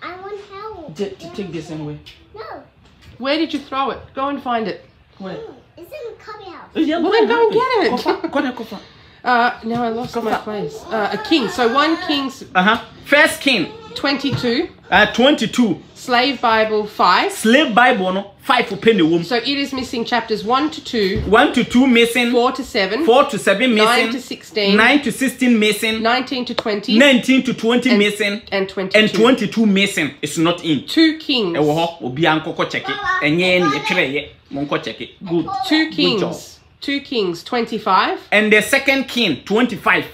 S4: I want help.
S2: Take this anyway.
S4: No.
S1: Where did you throw it? Go and find it.
S2: Where?
S4: It's in the cubby house.
S2: Yeah,
S1: Well, then go and get it.
S2: Go there.
S1: Now I lost my place. A king. So 1 Kings.
S2: First King.
S1: 22.
S2: 22.
S1: Slave Bible 5.
S2: Slave Bible no 5 for penny woman.
S1: So it is missing chapters 1 to 2.
S2: 1 to 2 missing.
S1: 4 to 7.
S2: 4 to 7 missing.
S1: 9 to 16.
S2: 9 to 16 missing.
S1: 19 to 20.
S2: 19 to 20 missing.
S1: And 22.
S2: And 22 missing. It's not in.
S1: 2 Kings.
S2: Obi ankoko check it. Enye ni yetwere ye. Monko check it. Good.
S1: 2
S2: Good
S1: Kings.
S2: job.
S1: 2 Kings 25.
S2: And the second King 25.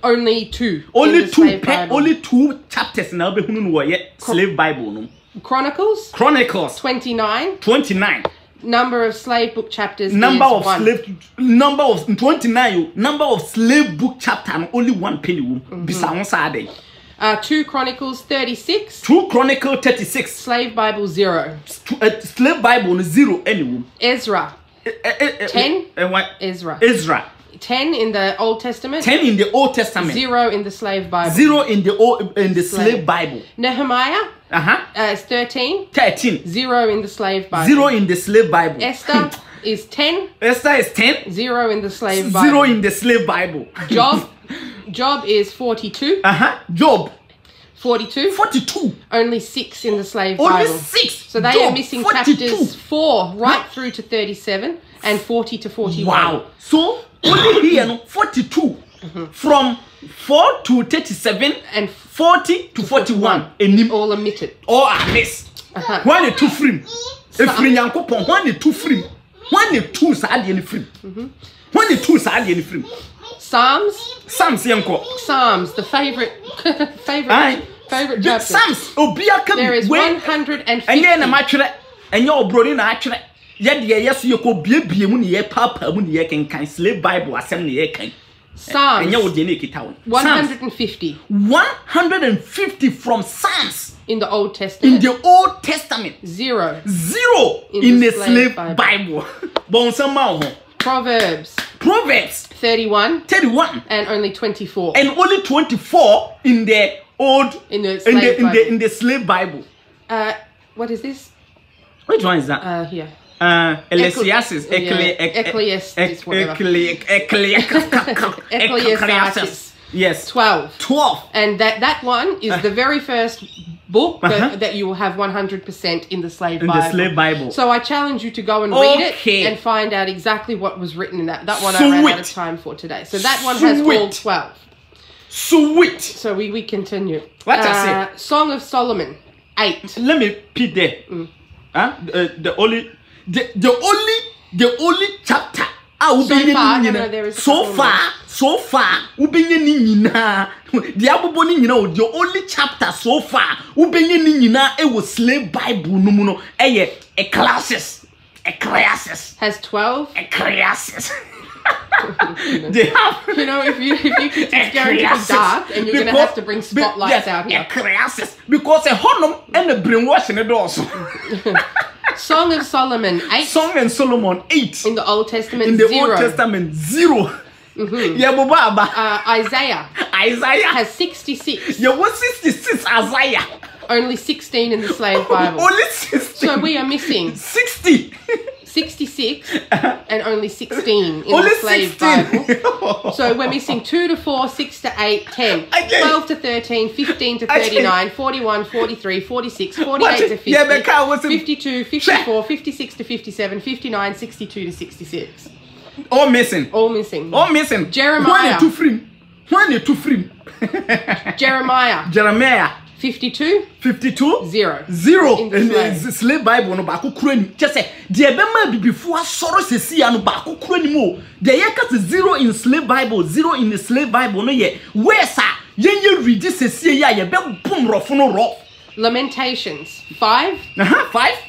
S1: Only 2.
S2: Only
S1: in the
S2: 2.
S1: Slave Bible.
S2: Only 2 chapters now be hunu no ye slave Bible no.
S1: Chronicles.
S2: Chronicles
S1: 29.
S2: 29.
S1: Number of slave book chapters.
S2: Number
S1: is
S2: of
S1: 1.
S2: slave number of 29. Number of slave book chapter and only 1 penny. Bisa on Saturday.
S1: 2 Chronicles 36.
S2: 2 Chronicles 36.
S1: Slave Bible 0.
S2: Slave Bible 0 anyway.
S1: Ezra. 10. Ezra.
S2: Ezra.
S1: 10 in the Old Testament.
S2: 10 in the Old Testament.
S1: 0 in the Slave Bible.
S2: 0 in the slave Bible.
S1: Nehemiah. Is 13.
S2: 13.
S1: 0 in the Slave Bible.
S2: 0 in the slave Bible.
S1: Esther is 10.
S2: Esther is 10.
S1: 0 in the Slave Bible.
S2: 0 in the slave Bible.
S1: Job is 42.
S2: Job
S1: 42.
S2: 42.
S1: Only 6 in the Slave
S2: Only
S1: Bible.
S2: 6.
S1: So they
S2: Job,
S1: are missing
S2: 42.
S1: chapters 4 right through to 37 and 40 to 41.
S2: Wow. So only here no 42 from 4 to 37
S1: And
S2: 40 to 41. Enim
S1: all omitted.
S2: all are missed. One the 2 free. If free yankopon one the 2 free. One the 2 sa de free. One the 2 sa de free.
S1: Psalms, the favorite chapter.
S2: Psalms obia can
S1: There is 150.
S2: Enye na matwere enye obroni na atwere ye de yeso ye ko biebie mu ne ye papa mu ne ye kenkan slave Bible asem ne ye kan.
S1: Psalms,
S2: Enye wo de ne kita won.
S1: 150
S2: 150 from Psalms
S1: in the Old Testament.
S2: in the Old Testament.
S1: 0
S2: in the slave Bible. Bon sama ho.
S1: Proverbs 31 and only 24
S2: and only 24 in the old
S1: in the slave Bible.
S2: In the slave Bible.
S1: What is this?
S2: Which one is that?
S1: Here.
S2: Ecclesiastes.
S1: Ecclesiastes, whatever. Ecclesiastes.
S2: Yes.
S1: 12. And that one is the very first book that you will have 100% in the slave Bible.
S2: In the slave Bible.
S1: So I challenge you to go and read it and find out exactly what was written in that. That one I ran out of time for today. So that one has all 12.
S2: Sweet.
S1: So we continue.
S2: What I say?
S1: Song of Solomon 8.
S2: Let me repeat there. The only chapter. So far, ubenye ni nyina. The abubo ni nyina. The only chapter so far, ubenye ni nyina. It was slave Bible no muno. Ecclesiastes
S1: Has 12.
S2: Ecclesiastes. They have.
S1: You know, if you keep going to the dark, and you're going to have to bring spotlights out here.
S2: Ecclesiastes, because a honum and a brainwashing it also.
S1: Song of Solomon 8.
S2: Song and Solomon 8.
S1: In the Old Testament,
S2: in the
S1: 0.
S2: Old Testament 0.
S1: Isaiah has 66.
S2: Yeah, what 66 Isaiah?
S1: Only 16 in the slave Bible.
S2: Only 16.
S1: So we are missing
S2: 60.
S1: 66 and only 16 in
S2: only
S1: the slave
S2: 16.
S1: Bible. So we're missing 2 to 4, 6 to 8, 10, 12 to 13, 15 to 39, 41, 43, 46, 48 to 50, 52, 54, 56 to 57, 59, 62 to 66.
S2: All missing.
S1: Jeremiah.
S2: 1 and 2 free.
S1: Jeremiah 52 0
S2: in the slave Bible no ba kokura ni che se de be ma bibifo asoro sesi ya no ba kokura ni mo de ye ka 0 in slave Bible 0 in the slave Bible no ye wesa ye read sesi ya ye be bum rofo no ro.
S1: Lamentations 5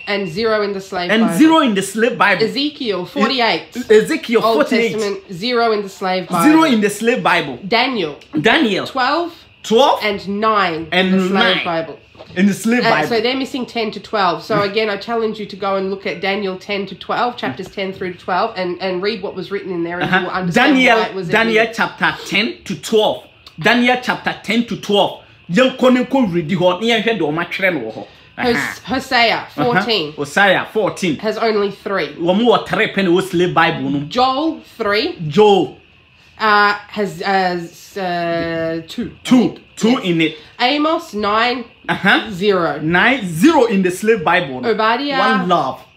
S1: and 0 in the slave Bible.
S2: And 0 in the slave Bible.
S1: Ezekiel 48.
S2: Ezekiel 48.
S1: Old Testament 0 in the slave Bible.
S2: 0 in the slave Bible.
S1: Daniel
S2: 12
S1: and 9 in the slave Bible.
S2: In the slave Bible.
S1: So they're missing 10 to 12. So again, I challenge you to go and look at Daniel 10 to 12, chapters 10 through to 12, and read what was written in there, and you will understand why it was
S2: Daniel chapter 10 to 12. Daniel chapter 10 to 12.
S1: Hosea 14.
S2: Hosea 14
S1: has only 3. Joel 3.
S2: Joel
S1: has 2.
S2: 2 in it.
S1: Amos 9 0.
S2: 0 in the slave Bible.
S1: Obadiah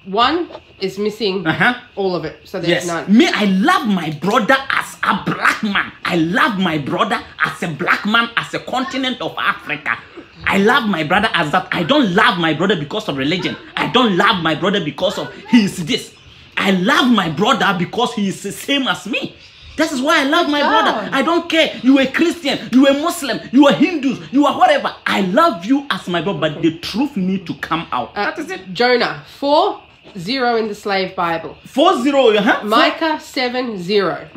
S1: 1 is missing all of it. So there's none.
S2: Me, I love my brother as a black man. I love my brother as a black man, as a continent of Africa. I love my brother as that. I don't love my brother because of religion. I don't love my brother because of he is this. I love my brother because he is the same as me. That is why I love my
S1: Good
S2: brother.
S1: job.
S2: I don't care. You are Christian, you are Muslim, you are Hindus, you are whatever. I love you as my brother, but the truth need to come out. That is it.
S1: Jonah 4:0 in the Slave Bible.
S2: 4-0.
S1: Micah 7:0.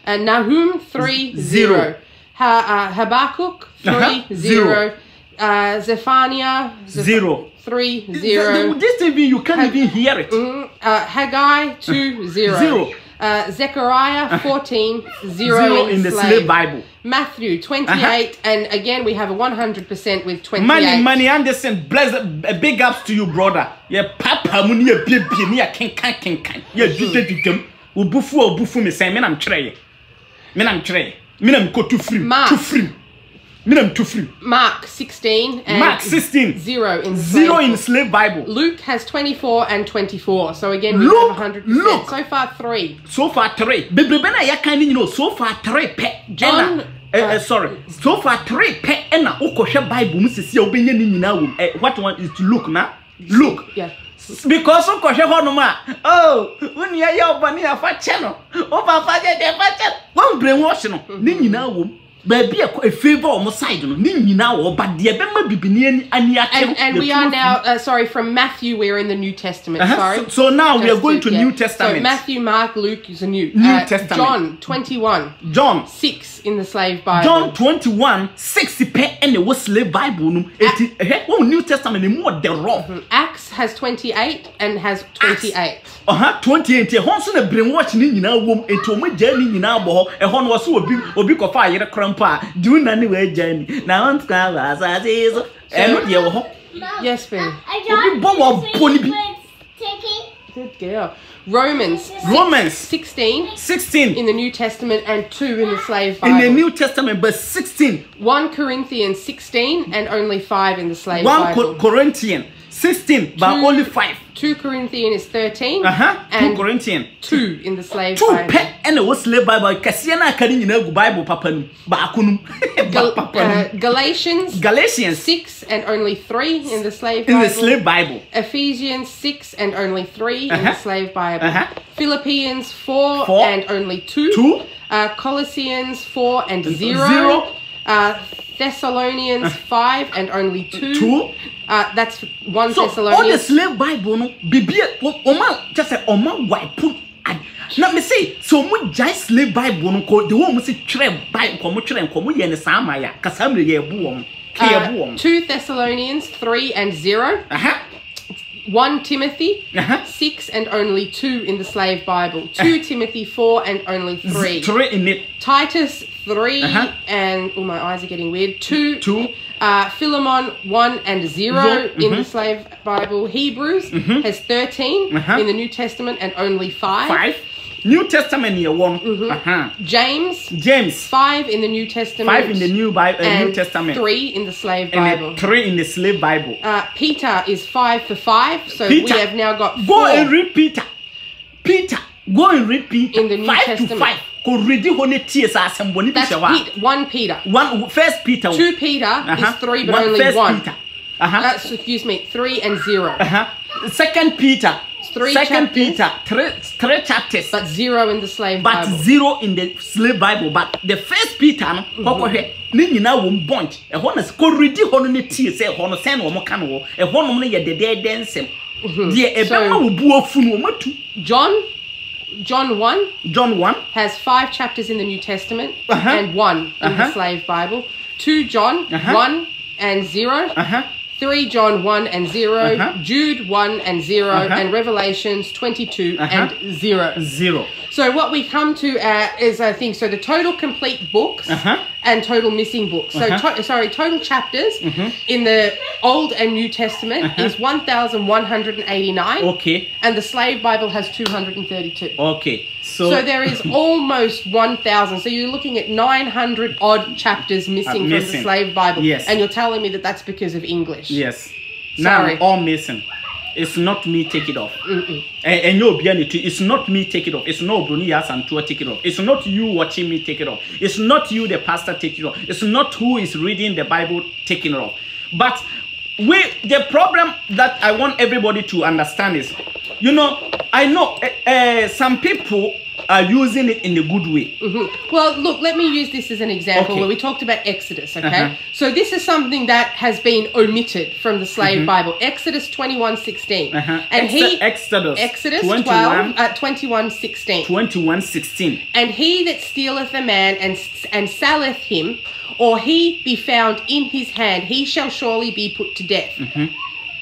S1: And Nahum 3:0.
S2: Zero.
S1: Habakkuk 3:0.
S2: Zero.
S1: Zephaniah
S2: 0.
S1: 3:0.
S2: This TV you can't even hear it.
S1: Haggai 2:0.
S2: Zero.
S1: Zechariah 14:0
S2: 0 in the slave Bible.
S1: Matthew 28, and again we have a 100% with 28.
S2: Money Anderson, bless big ups to you, brother. Yeah, papa muni ya baby ni ya ken. Yeah, didem. Ubufu me say me nam try. Me nam go too free.
S1: Mark.
S2: Too free. Me nam too free.
S1: Mark 16 and
S2: Mark 16.
S1: 0 in the
S2: Zero
S1: slave
S2: in slave Bible.
S1: Luke has 24 and 24. So again we
S2: Luke,
S1: have 100%.
S2: Luke.
S1: So far 3.
S2: So far 3. Bebrebena ya kind you know so far 3 pe.
S1: John
S2: Sorry. So far 3 pe na ukoshe Bible mu sisi obenye ni nyina wo. What one is to look na? Look.
S1: Yeah.
S2: Because ukoshe hono ma. Oh, uni ya obani afa cheno. O papa je de fa chen. One brainwash no. Ni nyina wo. Baby, a favor on my side, no, but the
S1: and we are now, from Matthew, we're in the New Testament. Sorry.
S2: So now we are going to New Testament.
S1: So Matthew, Mark, Luke is a New
S2: Testament.
S1: John 21.
S2: John
S1: 6 in the slave Bible.
S2: John 21, 60 pe and the slave Bible. New Testament more the wrong.
S1: Acts has 28 and has 28.
S2: 28. Honson a brainwash ni na wom eto mo jani ni na bo e hon wo so obi ko fa yere krampa do na ni we jani na want ka as azizo e no de wo ho.
S1: Yes, baby.
S2: Obi bo wo boni bi.
S1: Good girl. Romans 16 in the New Testament and 2 in the slave Bible.
S2: In the New Testament, but 16.
S1: 1 Corinthians 16 and only 5 in the slave Bible.
S2: 1 Corinthians 16, but only 5.
S1: 2 Corinthians is 13.
S2: 2
S1: And
S2: Corinthians
S1: 2 in the slave
S2: 2
S1: Bible.
S2: pe and the slave Bible. Kasiana kari nyina gu Bible papa nu ba akunu.
S1: Galatians 6 and only 3 in the slave Bible.
S2: In the slave Bible.
S1: Ephesians 6 and only 3 in the slave Bible. Philippians 4 and only 2. Colossians 4 and 0. Thessalonians 5 and only 2. That's 1
S2: so
S1: Thessalonians.
S2: All the slave Bible no bibia oma just say oma wipe. Now me say so mu jai slave Bible no ko the one mu say tire Bible ko mu tire ko mu ye ne sama ya kasamre ye bu won.
S1: 2 Thessalonians 3 and 0. 1 Timothy 6 and only 2 in the slave Bible. 2 Timothy 4 and only 3.
S2: 3 in it.
S1: Titus 3 and my eyes are getting weird. 2. Philemon 1 and 0 in the slave Bible. Hebrews has 13 in the New Testament and only 5.
S2: New Testament year 1.
S1: James 5 in the New Testament.
S2: 5 in the New Bible. New Testament.
S1: 3 in the slave Bible.
S2: And 3 in the slave Bible.
S1: Peter is 5 for 5. So
S2: Peter,
S1: we have now got 4.
S2: Go and read Peter. Go and read Peter.
S1: In the New
S2: 5
S1: Testament.
S2: to 5. Go read the whole tears assembly.
S1: That's 1 Peter.
S2: 1 Peter.
S1: 2 Peter is 3 but only 1.
S2: Peter.
S1: Excuse me, 3 and 0.
S2: 2 Peter.
S1: 3
S2: Second
S1: chapters,
S2: Peter, 3 chapters.
S1: but 0 in the slave Bible.
S2: But 0 in the slave Bible. But the 1 Peter, ni nyina wo bunch. E ho na ko read ho no ne tie say ho no sen wo mo kan wo. E ho no ye dede densem. Die e be ma wo bu afunu wo matu.
S1: John 1 has 5 chapters in the New Testament and 1 in the slave Bible. 2 John 1 and 0. 3 John 1 and 0. Jude 1 and 0. And Revelations 22 and 0. So what we come to is, I think, so the total complete books and total missing books. So, total chapters in the Old and New Testament is 1,189.
S2: Okay.
S1: And the slave Bible has 232.
S2: Okay. So
S1: there is almost 1,000. So you're looking at 900 odd chapters missing from the slave Bible.
S2: Yes.
S1: And you're telling me that that's because of English.
S2: Yes.
S1: Sorry.
S2: Now, all missing. It's not me take it off. And you'll be it's not me take it off. It's not Brunias and Tua take it off. It's not you watching me take it off. It's not you, the pastor, take it off. It's not who is reading the Bible taking it off. But the problem that I want everybody to understand is, I know some people are using it in a good way.
S1: Well, look, let me use this as an example where we talked about Exodus, okay? So this is something that has been omitted from the slave Bible. Exodus 21:16. And Exodus 21:16.
S2: 21:16.
S1: And he that stealeth a man and selleth him, or he be found in his hand, he shall surely be put to death.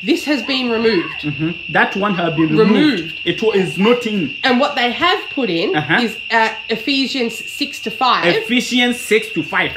S1: This has been removed.
S2: That one has been removed. It is nothing.
S1: And what they have put in is Ephesians 6:5.
S2: Ephesians 6:5.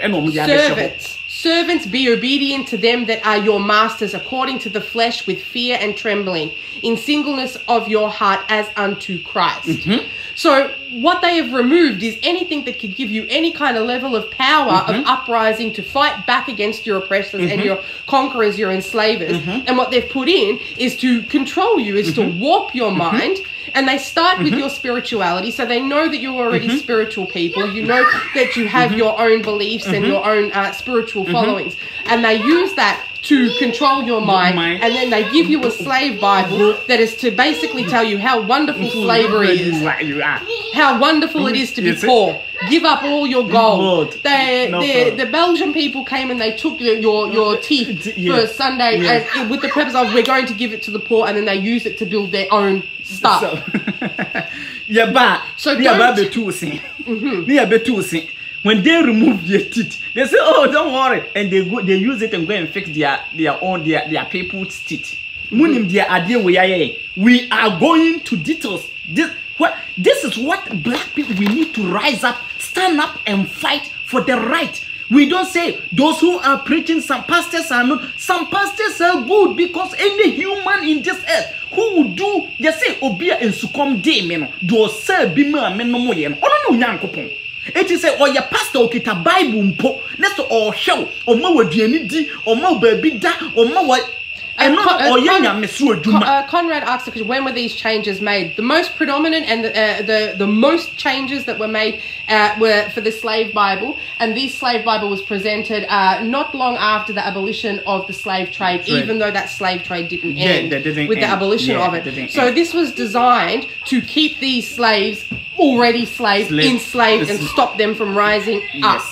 S1: Servants, be obedient to them that are your masters according to the flesh, with fear and trembling, in singleness of your heart as unto Christ. So what they have removed is anything that could give you any kind of level of power of uprising to fight back against your oppressors and your conquerors, your enslavers. And what they've put in is to control you, is to warp your mind. And they start with your spirituality, so they know that you're already spiritual people. You know that you have your own beliefs and your own spiritual followings. And they use that to control your mind. And then they give you a slave Bible that is to basically tell you how wonderful slavery is. How wonderful it is to be poor. Give up all your gold. The Belgian people came and they took your teeth for Sunday and with the purpose of we're going to give it to the poor, and then they use it to build their own stuff.
S2: When they remove their teeth, they say, "Oh, don't worry," and they use it and go and fix their people's teeth. We are going to details. This is what black people, we need to rise up, stand up and fight for the right. We don't say those who are preaching, some pastors are not. Some pastors are good, because any human in this earth who would do, you say, obia and succumb day, men, do serve bima men no more. Oh, no, no, it is a or your pastor okita Bible mpo, next or show, or ma waduani di, or ma baby da, or ma what.
S1: Conrad asked the question, when were these changes made? The most predominant and the most changes that were made were for the slave Bible, and this slave Bible was presented not long after the abolition of the slave trade, even though that slave trade didn't end with the abolition of it. So this was designed to keep these slaves already enslaved and stop them from rising up.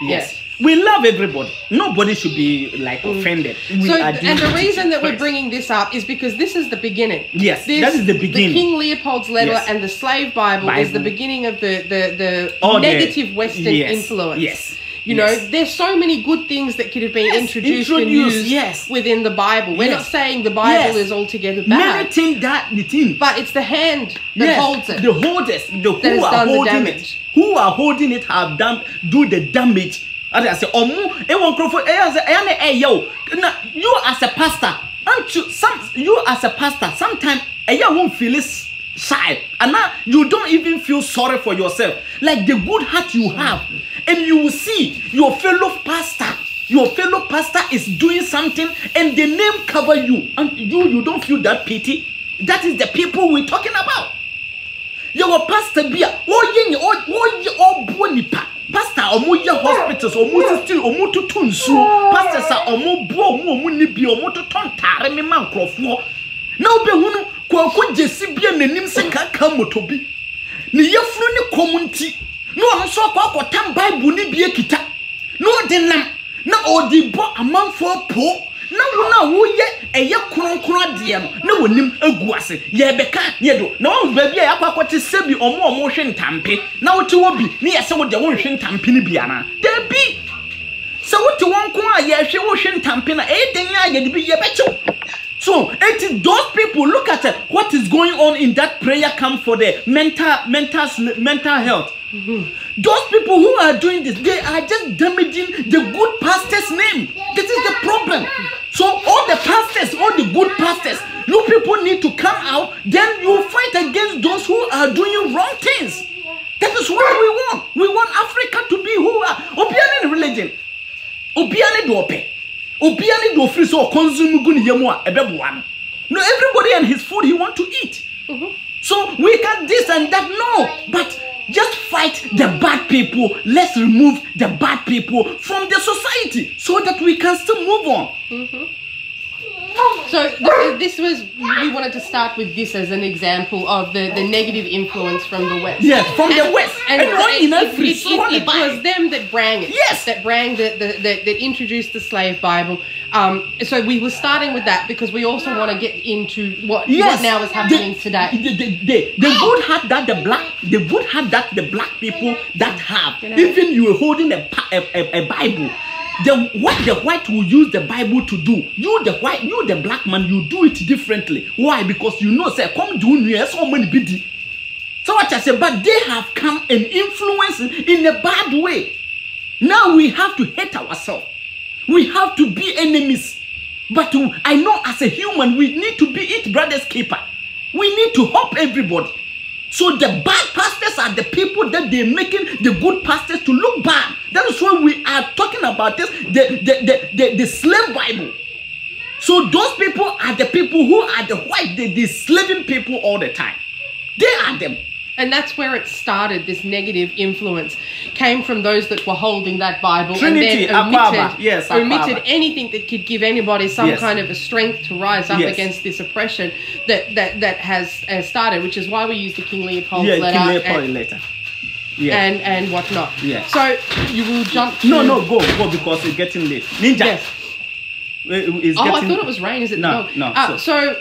S2: Yes. We love everybody. Nobody should be like offended. And
S1: the reason that we're bringing this up is because this is the beginning.
S2: Yes, that is the beginning.
S1: The King Leopold's letter and the slave Bible is the beginning of the negative Western influence.
S2: Yes.
S1: You know, there's so many good things that could have been introduced and used within the Bible. We're not saying the Bible is altogether bad. But it's the hand that holds it.
S2: The holders, who are holding it. Who are holding it have do the damage. I say, you as a pastor, you as a pastor, sometimes you won't feel shy, and now you don't even feel sorry for yourself. Like the good heart you have, and you will see your fellow pastor is doing something, and the name cover you, and you don't feel that pity. That is the people we're talking about. Your pastor be pastor omo hospitals omo still omo to tunsu pastors are omo bo omo nibi omo to tontare me man krofo na obe hunu kwaku jesi bia nanim se kaka motobi ne yefunu ne komunti no ono so kwa tam Bible ni bia kita no de nam na odi bo amanfo po na wona wo ye eye kronkron de no na wonim agu ase ye beka ye do na wo ba bia yakwa kwate sebi omo hwe ntampe na wote wo bi ne yese wo de wo hwe ntampe ni bia na da bi so wote won ko a ye hwe wo hwe ntampe na den ya ye de bi ye becho. So those people, look at what is going on in that prayer camp for the mental health. Those people who are doing this, they are just damaging the good pastor's name. This is the problem. So all the pastors, all the good pastors, you people need to come out. Then you fight against those who are doing wrong things. That is what we want. We want Africa to be who are Obiani religion. Obiani dope. Obiani do free so consume guni yemwa ebebuan. No, everybody and his food he want to eat. So we got this and that. No, but just fight the bad people. Let's remove the bad people from the society so that we can still move on.
S1: So this was, we wanted to start with this as an example of the negative influence from the West.
S2: Yes, from the West.
S1: And
S2: it
S1: was them that brang it.
S2: Yes.
S1: That brang, that introduced the slave Bible. So we were starting with that because we also want to get into what now is happening today.
S2: The good heart that the black people that have, even you are holding a Bible. What the white will use the Bible to do, you the black man, you do it differently. Why? Because you know, say, come do you so many bidi. So what I say, but they have come and influence in a bad way. Now we have to hate ourselves. We have to be enemies. But I know as a human, we need to be each brother's keeper. We need to help everybody. So the bad pastors are the people that they're making the good pastors to look bad. That is why we are talking about this, the slave Bible. So those people are the people who are the white, the slaving people all the time. They are them.
S1: And that's where it started. This negative influence came from those that were holding that Bible
S2: Trinity,
S1: and then omitted
S2: Aquaba.
S1: Anything that could give anybody some kind of a strength to rise up against this oppression that has started, which is why we use the King Leopold's letter. And whatnot.
S2: Yes.
S1: So you will jump to...
S2: No, go because it's getting late. Ninja.
S1: Yes. I thought it was rain. Is it?
S2: No.
S1: So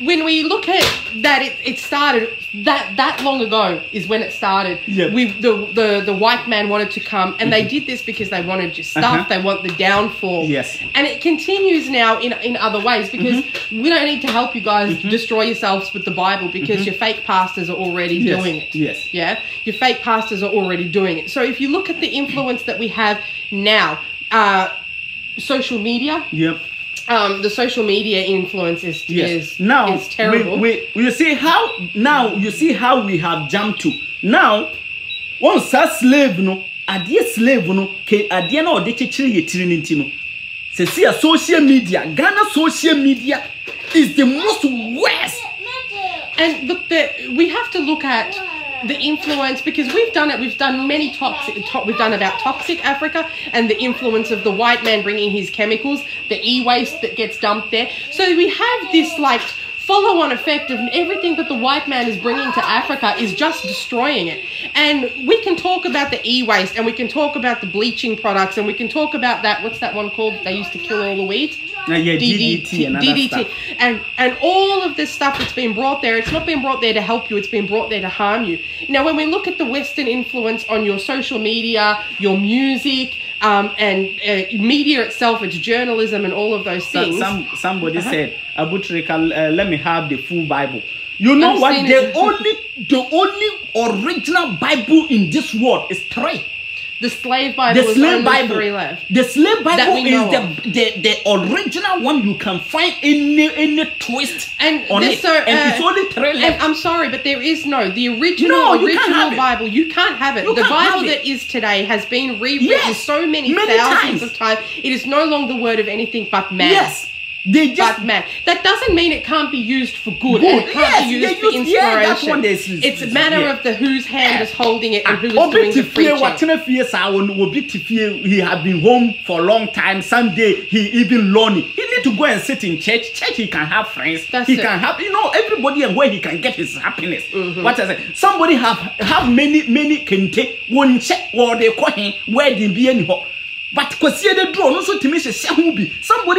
S1: when we look at that, it started that long ago is when it started.
S2: Yeah.
S1: The white man wanted to come, and they did this because they wanted your stuff. They want the downfall.
S2: Yes.
S1: And it continues now in other ways because we don't need to help you guys destroy yourselves with the Bible because your fake pastors are already doing it.
S2: Yes.
S1: Yeah. Your fake pastors are already doing it. So if you look at the influence that we have now, social media.
S2: Yep.
S1: The social media influence is terrible.
S2: You see how we have jumped to now. Once a slave no, a dear slave no, a dear no, de chichiri. See a social media, Ghana social media is the most worst.
S1: And look, we have to look at the influence because we've done many we've done about toxic Africa and the influence of the white man bringing his chemicals, the e-waste that gets dumped there. So we have this like follow-on effect of everything that the white man is bringing to Africa is just destroying it. And we can talk about the e-waste and we can talk about the bleaching products and we can talk about that, what's that one called? They used to kill all the weeds. DDT and all of this stuff that's been brought there, it's not been brought there to help you, it's been brought there to harm you. Now when we look at the Western influence on your social media, your music, and media itself, it's journalism and all of those things.
S2: Somebody said, Abu Trika, let me have the full Bible. You know what? The only original Bible in this world is 3.
S1: The slave Bible is only 3 left.
S2: The slave Bible is the original one you can find any twist on it. So, and it's only 3 left.
S1: And I'm sorry, but there is the original Bible. You can't have it. The Bible that is today has been rewritten so many thousands of times. It is no longer the word of anything but man.
S2: Yes.
S1: But man, that doesn't mean it can't be used for good. And it can't be used for inspiration. It's a matter of whose hand is holding it and who is doing the preaching.
S2: He had been home for a long time. Someday he even lonely. He need to go and sit in church. Church he can have friends. He can have everybody and where he can get his happiness. What I say? Somebody have many can take one check or they call him where they be any. But somebody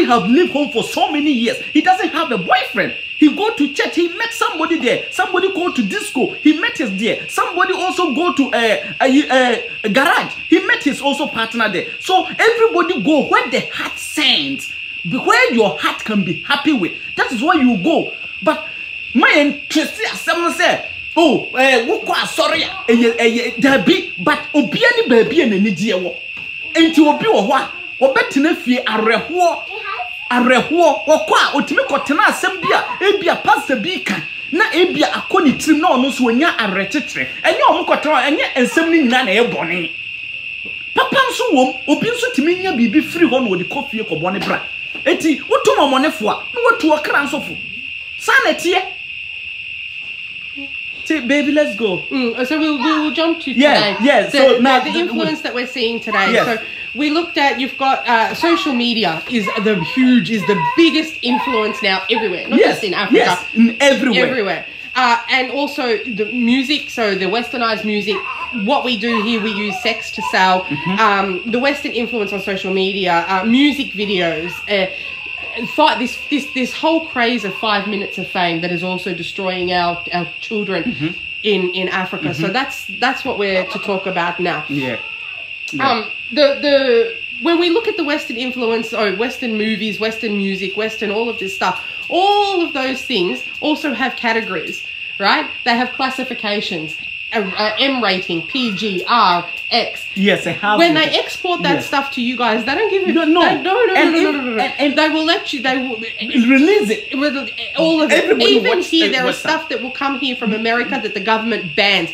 S2: have lived home for so many years. He doesn't have a boyfriend. He go to church. He met somebody there. Somebody go to disco. He met his there. Somebody also go to a garage. He met his also partner there. So everybody go where the heart sends, where your heart can be happy with. That is where you go. But my interest, someone said, oh, sorry, Debbie, but obiani baby and any enti obi wo ho a obetena fie areho okwa otimi kotena asem bia ebia pastor bi kan na ebia akoni trim na ono so onya aretetre enye omukotena enye ensem ni nyina na ebone papa nso wom obi nso timi nya bibi free ho na odi kofie kobone bra enti wotomo monefo a na wotu okra nsofo sanetie See, baby, let's go.
S1: So we'll jump to
S2: Yeah,
S1: today.
S2: yeah, so now
S1: the influence that we're seeing today.
S2: Yes.
S1: So we looked at, you've got social media is the biggest influence now everywhere, not just in Africa.
S2: Yes, everywhere.
S1: Everywhere. And also the music, so the westernized music. What we do here, we use sex to sell. The Western influence on social media, music videos, this whole craze of 5 minutes of fame that is also destroying our children in Africa. So that's what we're to talk about now.
S2: Yeah.
S1: When we look at the Western influence, Western movies, Western music, Western all of this stuff, all of those things also have categories, right? They have classifications. M rating, PG, R, X.
S2: Yes, I have.
S1: When they export that stuff to you guys, they don't give it. No. And they will let you. They will
S2: release it.
S1: All of it.
S2: Everybody
S1: Even here, there is
S2: WhatsApp.
S1: stuff that will come here from America that the government bans.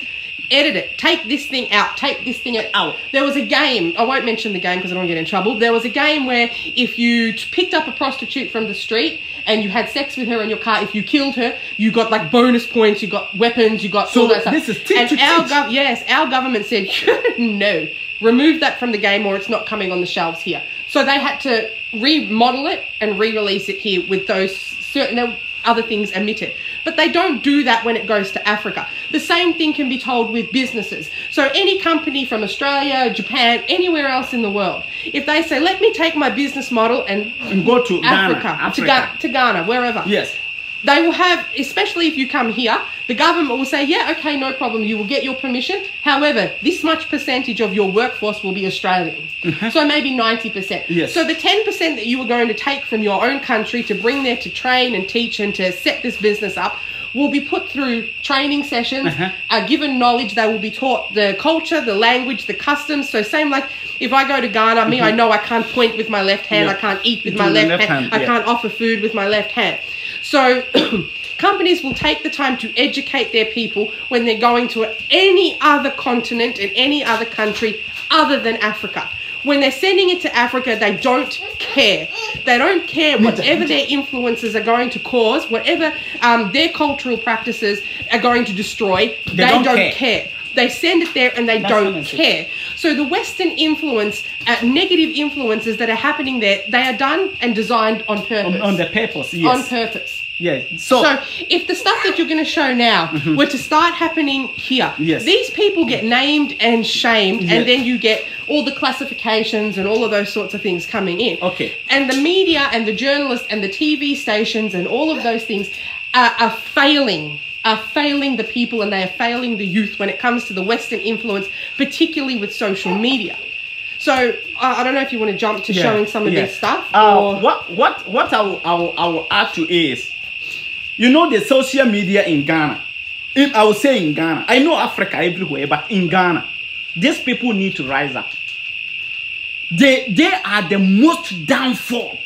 S1: Edit it. Take this thing out. Take this thing out. There was a game. I won't mention the game because I don't want to get in trouble. There was a game where if you picked up a prostitute from the street and you had sex with her in your car, if you killed her, you got like bonus points, you got weapons, you got all that stuff.
S2: This is teach to
S1: teach. Our government said, no, remove that from the game or it's not coming on the shelves here. So they had to remodel it and re-release it here with those certain other things omitted. But they don't do that when it goes to Africa. The same thing can be told with businesses. So any company from Australia, Japan, anywhere else in the world, if they say, let me take my business model and
S2: go to
S1: Africa. To Ghana, wherever.
S2: Yes.
S1: They will have, especially if you come here, the government will say, yeah, okay, no problem, you will get your permission. However, this much percentage of your workforce will be Australian. So maybe 90%.
S2: Yes.
S1: So the 10% that you are going to take from your own country to bring there to train and teach and to set this business up will be put through training sessions, given knowledge. They will be taught the culture, the language, the customs. So same like if I go to Ghana, I know I can't point with my left hand, I can't eat with my left hand, I can't offer food with my left hand. So companies will take the time to educate their people when they're going to any other continent in any other country other than Africa. When they're sending it to Africa, they don't care. They don't care whatever their influences are going to cause, whatever their cultural practices are going to destroy, they don't care. They send it there and they don't care. So the Western influence, negative influences that are happening there, they are done and designed on purpose.
S2: On the purpose, yes.
S1: On purpose.
S2: Yeah.
S1: So if the stuff that you're going to show now were to start happening here, these people get named and shamed, and then you get all the classifications and all of those sorts of things coming in.
S2: Okay.
S1: And the media and the journalists and the TV stations and all of those things are failing the people, and they are failing the youth when it comes to the Western influence, particularly with social media. So I don't know if you want to jump to showing some of this stuff.
S2: What I will add to is, you know, the social media in Ghana. If I would say in Ghana, I know Africa everywhere, but in Ghana, these people need to rise up. They are the most downfall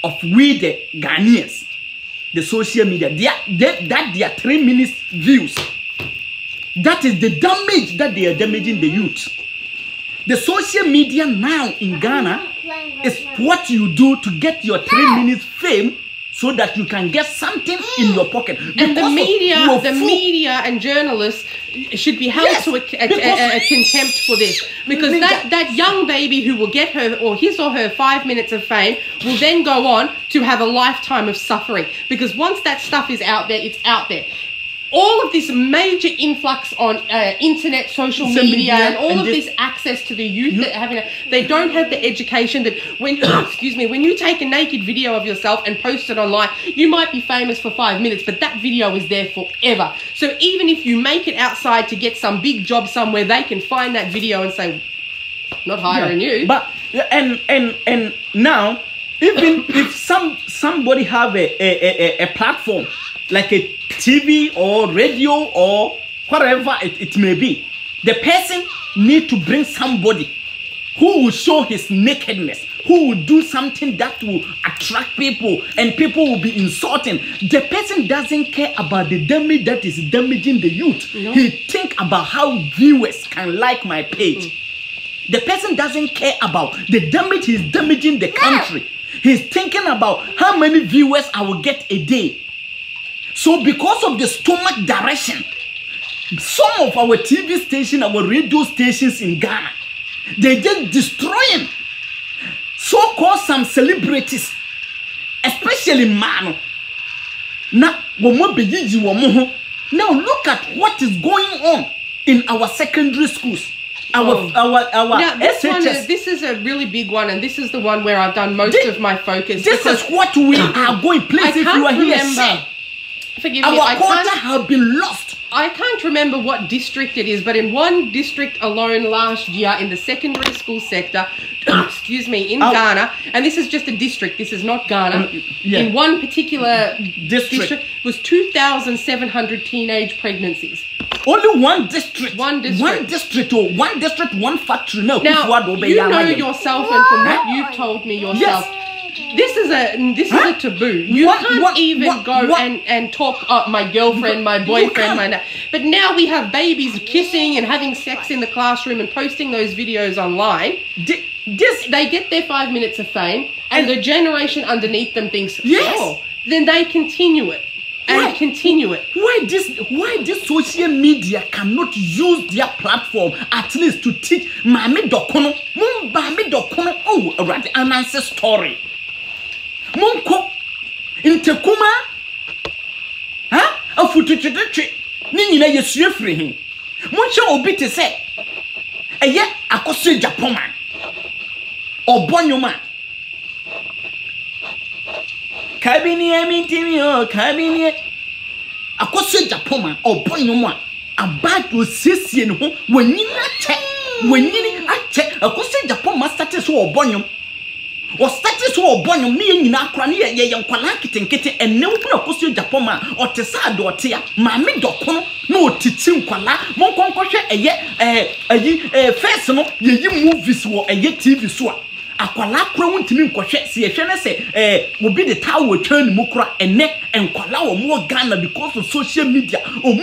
S2: of we the Ghanaians. The social media, they are 3 minutes views. That is the damage that they are damaging the youth. The social media now in Ghana is what you do to get your 3 minutes fame, so that you can get something in your pocket.
S1: And the media and journalists should be held to a contempt for this, because that young baby who will get her or his or her 5 minutes of fame will then go on to have a lifetime of suffering, because once that stuff is out there, it's out there. All of this major influx on internet, social media, and all of this access to the youth that having they don't have the education that when when you take a naked video of yourself and post it online, you might be famous for 5 minutes, but that video is there forever. So even if you make it outside to get some big job somewhere, they can find that video and say, not hiring you.
S2: But and now, even if somebody have a platform like a TV or radio or whatever it may be, the person need to bring somebody who will show his nakedness, who will do something that will attract people, and people will be insulting. The person doesn't care about the damage that is damaging the youth. No. He think about how viewers can like my page. The person doesn't care about the damage he's damaging the country. He's thinking about how many viewers I will get a day. So because of the stomach direction, some of our TV stations, our radio stations in Ghana, they just destroying so-called some celebrities, especially man. Now look at what is going on in our secondary schools.
S1: This is a really big one, and this is the one where I've done most of my focus.
S2: This is what we are going. Please, if you are here,
S1: forgive me.
S2: Our quota have been lost.
S1: I can't remember what district it is, but in one district alone last year in the secondary school sector, excuse me, in Ghana, and this is just a district, this is not Ghana, in one particular district was 2,700 teenage pregnancies.
S2: Only one district.
S1: One district,
S2: one factory. No.
S1: Now, you know yourself, and from what you've told me yourself, this is a taboo. You can't even go and talk my girlfriend, my boyfriend, but now we have babies kissing and having sex in the classroom and posting those videos online. They get their 5 minutes of fame, and the generation underneath them thinks, oh, then they continue it. And continue it. Why this social media cannot use their platform at least to teach Mami Dokono, oh, an answer story. Monko in Tekuma, a futuche, Nina, you swear free him. Moncho obi to say, a yet a costu Japoman or Bonyoman. Cabini, I mean, Timmy, or Cabini, a costu Japoman or Bonyoman. A bad to sissy and home when you check, when you check a costu Japoman status or Bonyum. Or status or bonyo me in Akrani, ye young Kwalaki and no Kosu Japoma or Tessa Dortia, Mammy Dokono, no Titim Kwala, Monconcosha, a ye first no, ye movies or a ye TV swap. A Kwalakra won't mean Cochet, see a Shana say, will be the tower turn Mukra and neck and Kwala or more Ghana because of social media or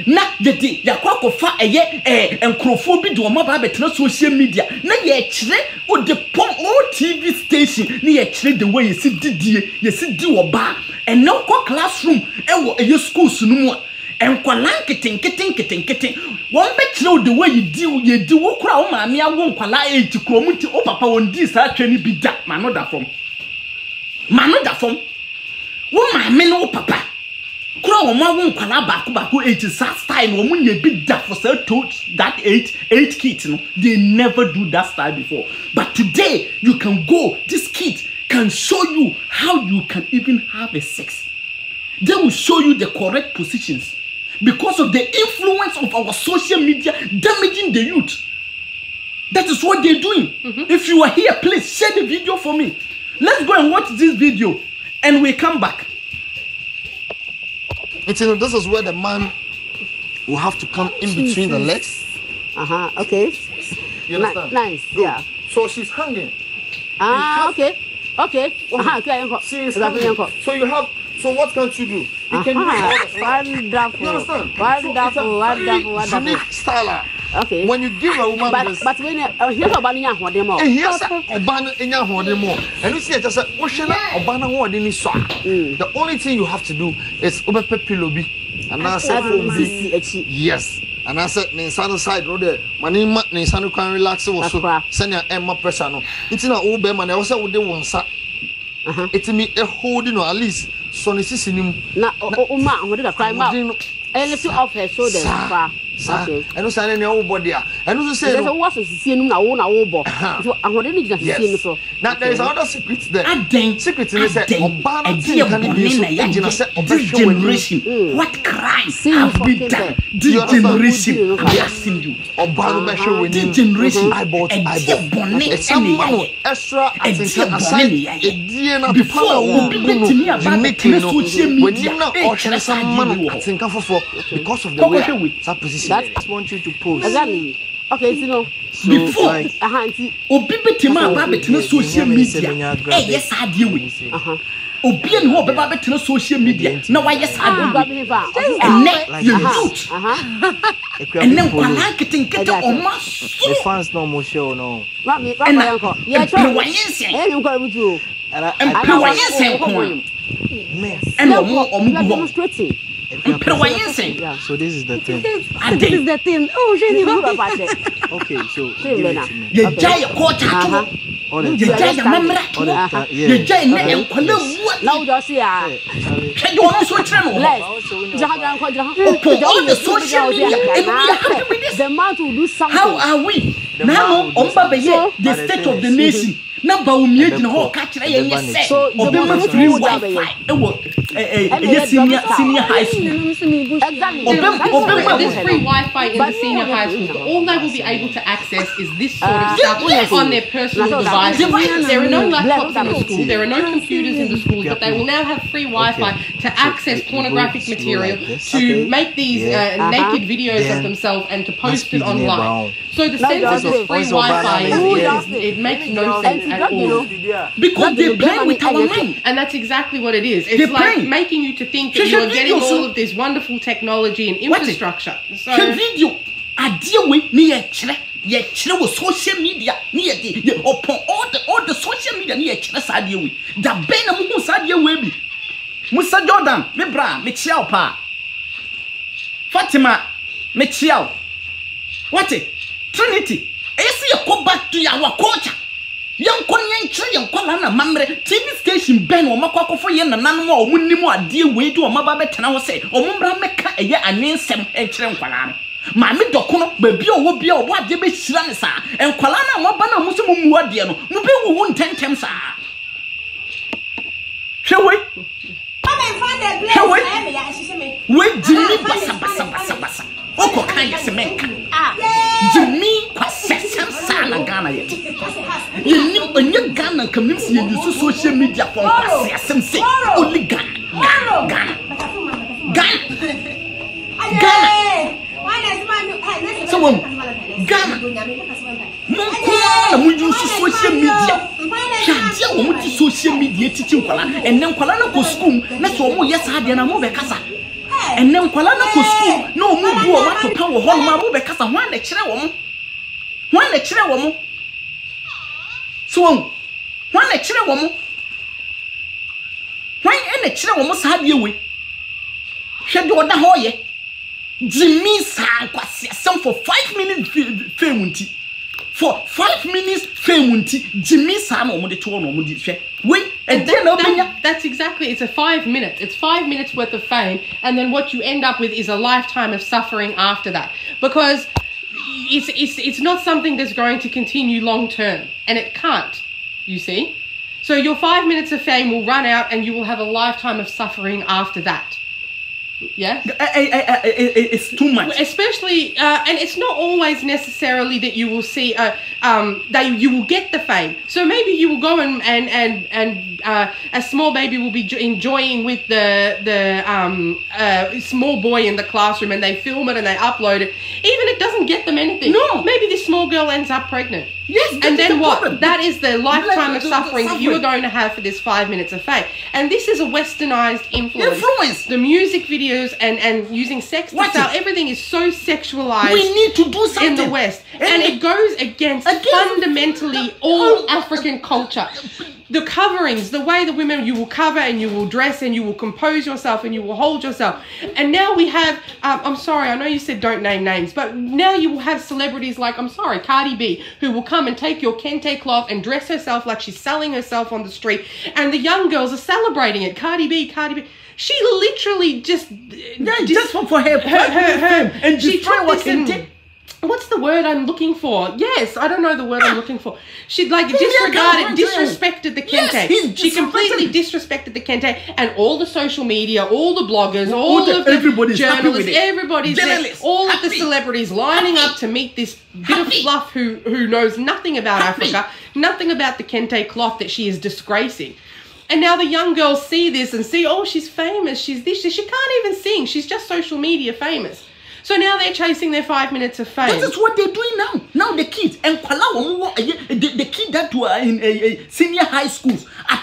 S1: na yedi yakwako fa eye encrophobia do mobile betna social media na ye kire o de pom o TV station na ye kire the way you see didie you see di oba and no classroom e wo eye schools no mu enkwala keten won be kire the way you di wo kura o maame awo nkwala 8 kromuti o papa won di sa twani bi da manoda fom wo maame no papa kura wo ma won kwala baako 8 style wo mun ye bi da for so told that 8 kids no they never do that style before, but today you can go, this kid can show you how you can even have a sex. They will show you the correct positions because of the influence of our social media damaging the youth. That is what they're doing. If you are here, please share the video for me. Let's go and watch this video and we come back.
S6: This is where the man will have to come in between the legs.
S7: Okay.
S6: You understand?
S7: Nice.
S6: Good.
S7: Yeah.
S6: So she's hanging.
S7: Okay. Okay.
S6: She is hanging. So you have. So what can't you do? You can do all the stuff.
S7: Wonderful.
S6: You understand?
S7: Wonderful.
S6: Unique style.
S7: Okay.
S6: When you give a woman this,
S7: but when here's Obana for them all.
S6: And here's Obana in your home more. And you see, just a Oshana Obana who didn't saw. The only thing you have to do is open pillow be, and I said, yes. And I said, Ninsano side road there. My name Ninsano can relax also. Send your Emma pressure. No, it's not all man. I was with the one sat. It's me a holding or at least so necessary.
S7: Now, oh, man, what did I cry about? And let's off her shoulder.
S6: Okay. And also, any old body. And also say,
S7: there's a wash of seeing now on our board. I want to just so.
S6: Now, there is another secret there.
S2: I think
S6: secret in this generation.
S2: What crime have we done? This generation, we have seen you. This generation, I bought
S6: extra
S2: before we be to me about social media.
S6: Because of the way that position.
S7: That's I want you to post. Exactly. Okay, you know.
S2: Before, Obi betima about between social media. Yes, I deal with. Obi and who about between social media. Now, yes, I do. And then you youth. And then one like it and get on my
S8: the fans no more show no.
S7: And yeah,
S2: and demonstrating.
S8: So this is the thing.
S7: This is the thing. Oh, she knew about it.
S8: Okay, so
S7: Say,
S8: give it
S7: Lena.
S8: to me.
S2: You jay a quarter.
S8: All the
S2: You
S8: time.
S2: jay a mamma. You jay a what?
S7: Now just see
S8: Charlie,
S2: Can you also travel?
S7: bless.
S8: also when
S2: All the social media. And we are happy with this.
S7: The man will do something.
S2: How are we?
S8: The
S2: Now,
S8: man will do
S2: on Baba,
S8: something.
S2: the
S8: But the
S2: state
S8: thing
S2: of the
S8: is-
S2: nation. Number in the whole country, and you say,
S7: So, the
S2: Obama
S7: man
S2: free
S7: will do
S2: Wi-Fi.
S7: that.
S2: Senior high school.
S7: Exactly.
S1: There's free Wi-Fi in the senior high schools, but all they will be able to access is this sort of stuff on their personal devices. There are no laptops in the school, there are no computers in the schools, but they will now have free Wi-Fi to access pornographic material, to make these naked videos of themselves and to post it online. So the sense of this free Wi-Fi it makes no sense at all.
S2: Because they play with our mind.
S1: And that's exactly what it is. It's like making you to think that you are getting all of this wonderful technology and infrastructure. So
S2: the video I deal with me with social media upon all the social media near Sadia with the Ben Sadia Webby. Musa Jordan, me bra, me chiao pa. Fatima, me chiao. What it? Trinity. I see you go back to your culture. Young Korean young Kolana Mamre, TV station Ben or Makako for yen and none more, wouldn't more dear way to a Mababet and I will say, or Mumbra Mecca a year and then some Chen Kolana. Mammy Dokuno, baby, or will be a what they be Slanisa, and Kolana Mabana Muslim Muadiano, Mubi won't 10 times. Shall we? Shall we? Wait, Jimmy Bassa. Oko kaya semenka. Jimmy kwasesen sana Ghana yet. You know onye Ghana community use social media for kwasesen say only Ghana. So Ghana. Mo use social media. Shadia wo mo social media teaching kwala and then kwala na go school na so mo yes ha de na mo be kasa. And then kwala na ko school no mu bu o mato pa wo ho ma mo be kasa hwan na kire wo mo so hwan na kire wo mo hwan e na kire wo mo sa de we hwe de oda ho ye Jimmy san kwase some for 5 minutes fame nti for 5 minutes fame nti Jimmy san o mo de to no mo di hwe we
S1: that's exactly, it's 5 minutes. It's 5 minutes worth of fame, and then what you end up with is a lifetime of suffering after that, because it's not something that's going to continue long term, and it can't, you see. So your 5 minutes of fame will run out, and you will have a lifetime of suffering after that. Yeah,
S2: it's too much.
S1: Especially, and it's not always necessarily that you will see that you will get the fame. So maybe you will go and a small baby will be enjoying with the small boy in the classroom, and they film it and they upload it. Even it doesn't get them anything.
S2: No,
S1: maybe this small girl ends up pregnant.
S2: Yes,
S1: and then what? Problem. That is the lifetime of suffering that you are going to have for this 5 minutes of fame. And this is a westernized influence. The music videos and using sex to sell, everything is so sexualized.
S2: We need to do something
S1: in the West, and it goes against fundamentally all African culture. The coverings, the way the women, you will cover and you will dress and you will compose yourself and you will hold yourself. And now we have, I'm sorry, I know you said don't name names, but now you will have celebrities like, I'm sorry, Cardi B, who will come and take your kente cloth and dress herself like she's selling herself on the street. And the young girls are celebrating it. Cardi B. She literally just
S2: for her and
S1: she took this and, what's the word I'm looking for? Yes, I don't know the word I'm looking for. She disrespected the kente. Yes, she completely disrespected the kente and all the social media, all the bloggers, all of the journalists, everybody's there, all of the celebrities lining up to meet this bit of fluff who knows nothing about Africa, nothing about the kente cloth that she is disgracing. And now the young girls see this and see, oh, she's famous, she's this, she can't even sing, she's just social media famous. So now they're chasing their 5 minutes of fame.
S2: This is what they're doing now. Now the kids and the kids that were in senior high schools. I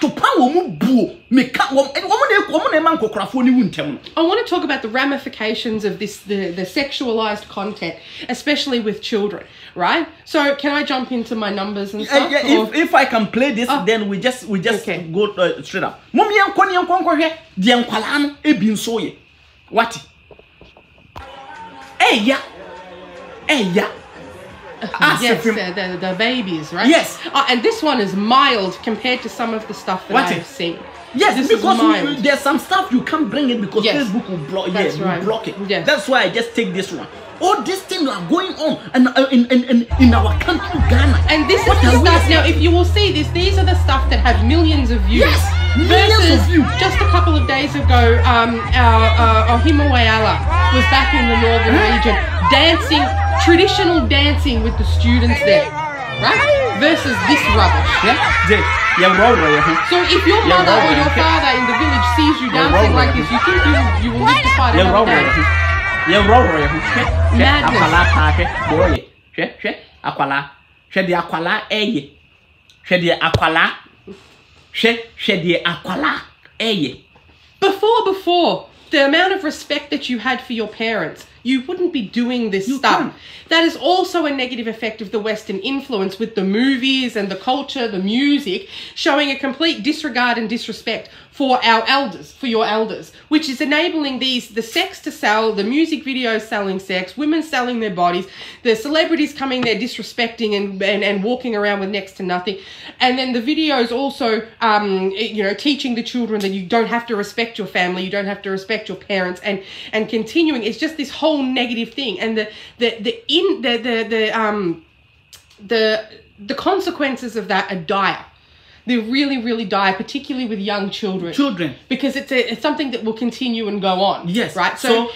S2: want
S1: to talk about the ramifications of this, the sexualized content, especially with children, right? So can I jump into my numbers and stuff?
S2: If I can play this, then we just okay. Go straight up. What? Hey, yeah.
S1: Yes, the babies, right?
S2: Yes.
S1: And this one is mild compared to some of the stuff that I've seen.
S2: Yes,
S1: this
S2: because there's some stuff you can't bring in because
S1: Yes.
S2: Facebook will block.
S1: That's
S2: Will
S1: right.
S2: block it.
S1: Yes.
S2: That's why I just take this one. All these things are going on and in our country, Ghana.
S1: And this is
S2: What
S1: the
S2: are we
S1: stuff. Now,
S2: saying?
S1: if you will see this, these are the stuff that have millions of views.
S2: Yes, millions
S1: Versus
S2: of views.
S1: just a couple of days ago, our Himawayala was back in the northern region dancing, traditional dancing with the students there, right? Versus this rubbish. So if your mother or your father in the village sees you dancing like this, you think you will live to fight another day. Before, the amount of respect that you had for your parents, you wouldn't be doing this stuff.
S2: Can't.
S1: That is also a negative effect of the Western influence with the movies and the culture, the music, showing a complete disregard and disrespect for our elders, for your elders, which is enabling the sex to sell, the music videos selling sex, women selling their bodies, the celebrities coming there disrespecting and walking around with next to nothing. And then the videos also, teaching the children that you don't have to respect your family, you don't have to respect your parents, and continuing. It's just this whole negative thing. And the consequences of that are dire. They're really, really dire, particularly with young children. Because it's something that will continue and go on.
S2: Yes.
S1: Right.
S2: So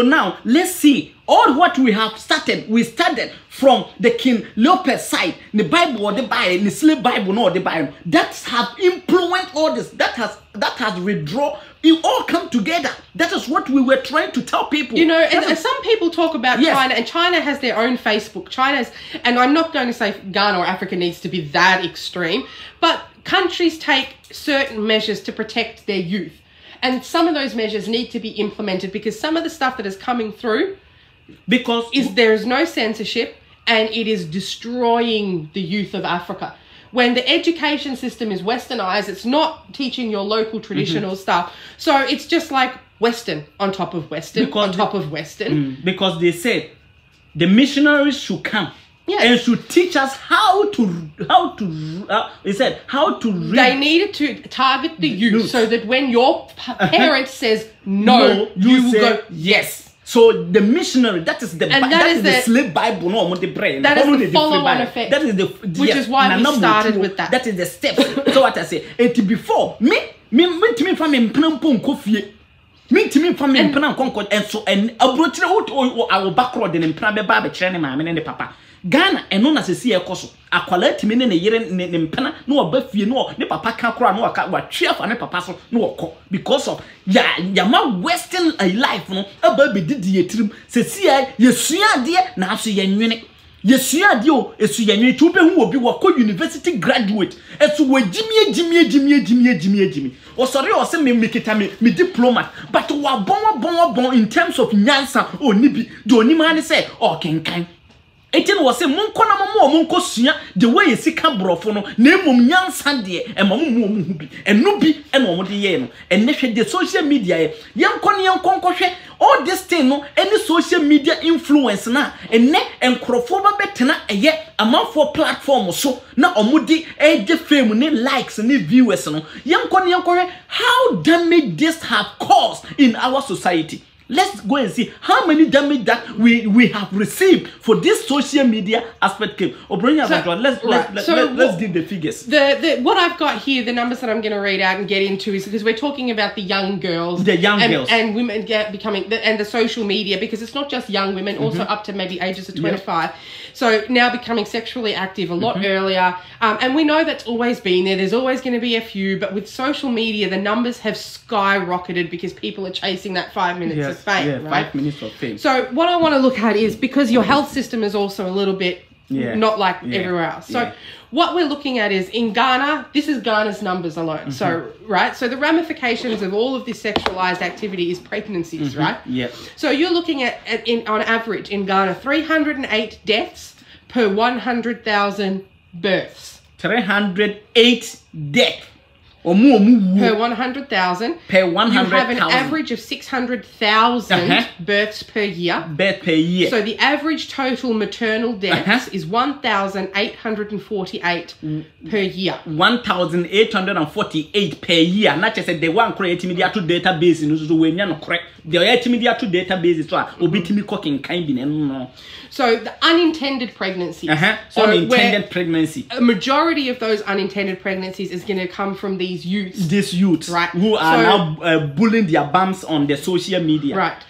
S2: now let's see all what we have started. We started from the King Leopold side, the Bible or the Bible, the slave Bible, no the Bible. That have influenced all this. That has withdrawn. It all come together. That is what we were trying to tell people.
S1: You know, and some people talk about China, and China has their own Facebook. And I'm not going to say Ghana or Africa needs to be that extreme, but countries take certain measures to protect their youth. And some of those measures need to be implemented because some of the stuff that is coming through there is no censorship and it is destroying the youth of Africa. When the education system is westernized, it's not teaching your local traditional stuff. So it's just like Western on top of Western top of Western.
S2: Because they said the missionaries should come.
S1: Yes.
S2: And should teach us how to read.
S1: They needed to target the youth so that when your parent says no, you will go yes.
S2: So the missionary, that is the slave Bible, no,
S1: that is the follow-on effect.
S2: That is
S1: which is why we started with that.
S2: That is the steps. So what I say, it before me from implant coffee. Me from implant concord and so and abroad our backward in implant baby training my and the papa. Ghana and no as a sea coso. A quality mean in a year in Pena, no buffy, no, the papa can't cry, no, a cheer for a papa, no, because of Yama Western life, no, a baby did the trim, says, yes, dear, now see your yes, you, as you two who will be what university graduate, as to where Jimmy. Or sorry, or send me diploma, but to a bon in terms of Nyansa or Nibi, do any man say, or can. Etienne was a monkona monko sua the way you see cabrofono, name young Sunday, and Mamu and Nubi and Momodiano, and the social media, young Connie all this thing, no, any social media influence now, and ne and crofoma betena a yet a month for platform or so, now Omudi, the fame, ne likes and viewers, no, young Connie, how damage this have caused in our society. Let's go and see how many damage that we have received for this social media aspect. Let's give the figures.
S1: What I've got here, the numbers that I'm going to read out and get into is because we're talking about the young girls, and women becoming and the social media, because it's not just young women, also up to maybe ages of 25. So now becoming sexually active a lot earlier, and we know that's always been there. There's always going to be a few, but with social media, the numbers have skyrocketed because people are chasing that 5 minutes of fame, right?
S2: 5 minutes of fame.
S1: So what I want to look at is because your health system is also a little bit not like everywhere else. So what we're looking at is in Ghana, this is Ghana's numbers alone. So, right? So the ramifications of all of this sexualized activity is pregnancies, right?
S2: Yeah.
S1: So you're looking at on average in Ghana, 308 deaths per 100,000 births.
S2: 308 deaths
S1: per 100,000.
S2: Per
S1: You
S2: 100,000.
S1: have an average of 600,000 births per year.
S2: Birth per year.
S1: So the average total maternal deaths is 1,848 per year.
S2: 1,848 per year. Not just the one create media to database in the correct. The media to database is what obitimi cooking kind no.
S1: So the unintended pregnancies.
S2: So unintended pregnancy.
S1: A majority of those unintended pregnancies is going to come from these youths.
S2: These youths,
S1: right,
S2: who are now bullying their bums on the social media.
S1: Right.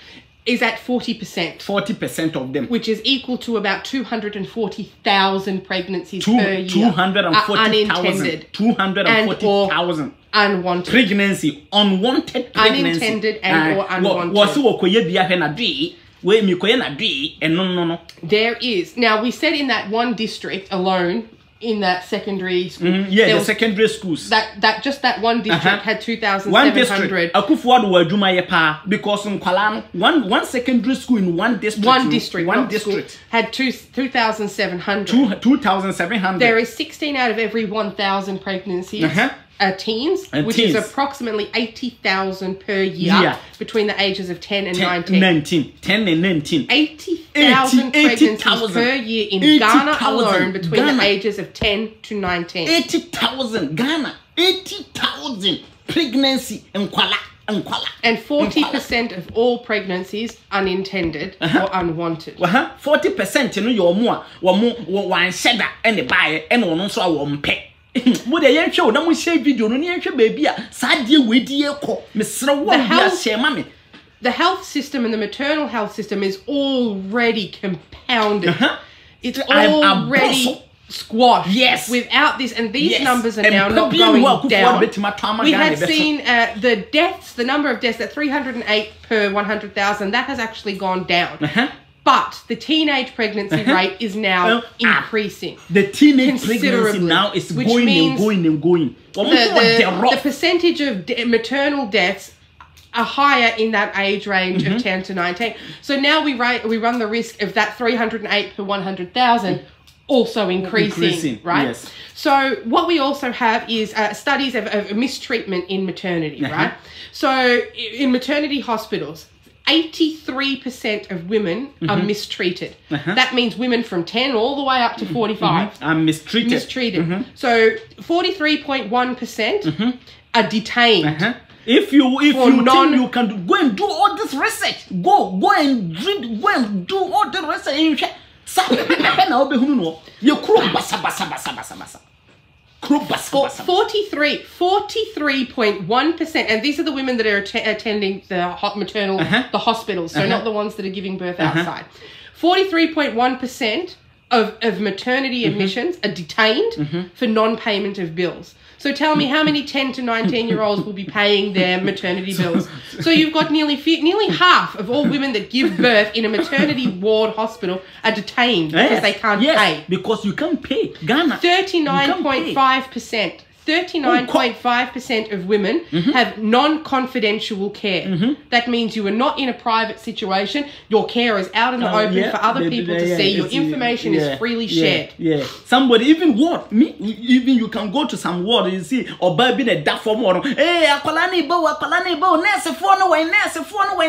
S1: Is at 40%.
S2: 40% of them.
S1: Which is equal to about 240,000 pregnancies per year.
S2: 240,000. 240,000.
S1: Unwanted.
S2: Pregnancy. Unwanted pregnancy.
S1: Unintended and or unwanted. There is. Now, we said in that one district alone, in that secondary school.
S2: The secondary schools.
S1: That just that one district had 2,700.
S2: One district. Because one secondary school in one district.
S1: One district had 2,700.
S2: 2,700.
S1: There is 16 out of every 1,000 pregnancies. Teens, which is approximately 80,000 per year between the ages of 10 and 19.
S2: 10 and 19.
S1: 80,000 pregnancies per year in Ghana alone between the ages of 10 to 19.
S2: 80,000 Ghana. 80,000 pregnancy and kwala.
S1: And 40% of all pregnancies unintended or unwanted.
S2: 40% you know your more one shedder and the buyer and one also one pet. What the young show, no share video, no baby. Sadie, we dear call Miss Mammy.
S1: The health system and the maternal health system is already compounded. It's already squashed.
S2: Yes.
S1: Without this, and these numbers are now not going down. We had seen the deaths, the number of deaths at 308 per 100,000. That has actually gone down. But the teenage pregnancy rate is now increasing.
S2: The teenage pregnancy now is going and going.
S1: The percentage of maternal deaths are higher in that age range of 10 to 19. So now we run the risk of that 308 per 100,000 also increasing, right? Yes. So what we also have is studies of mistreatment in maternity, right? So in maternity hospitals, 83% of women are mistreated. That means women from 10 all the way up to 45
S2: are mistreated.
S1: So 43.1% are detained.
S2: If you think you can go and do all this research, go and read, go and do all the research.
S1: 43.1%, and these are the women that are attending the maternal, the hospitals, so not the ones that are giving birth outside. 43.1% of maternity admissions are detained for non-payment of bills. So tell me how many 10 to 19-year-olds will be paying their maternity bills. So you've got nearly half of all women that give birth in a maternity ward hospital are detained because they can't pay.
S2: Because you can't pay. Ghana.
S1: 39.5%. 39.5% of women have non-confidential care. That means you are not in a private situation. Your care is out in the open for other people to see. Your information is freely shared.
S2: Somebody, even what? Me? Even you can go to some ward, you see, or baby the da for more. Hey, akwalani bo, nurse for no way,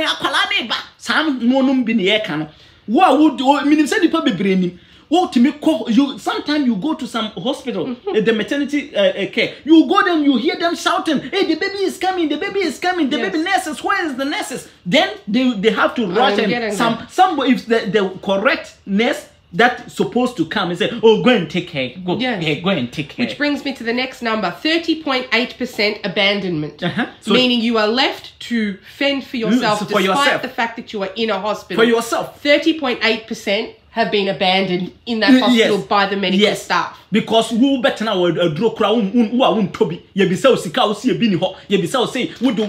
S2: akwalani ba. Sam no bini ekano. What would mean say the people brain? What to me call you? Sometimes you go to some hospital, the maternity care. You go there, you hear them shouting, "Hey, the baby is coming! The baby is coming! The baby nurses, where is the nurses?" Then they have to rush and somebody if the correct nurse that's supposed to come and say, "Oh, go and take care. Go and take care."
S1: Which brings me to the next number: 30.8% abandonment, meaning you are left to fend for yourself despite the fact that you are in a hospital.
S2: For yourself,
S1: 30.8% have been abandoned in that hospital by the medical staff.
S2: Because who better now draw crown who toby ye be so sika o see bi ni ho ye be so say would the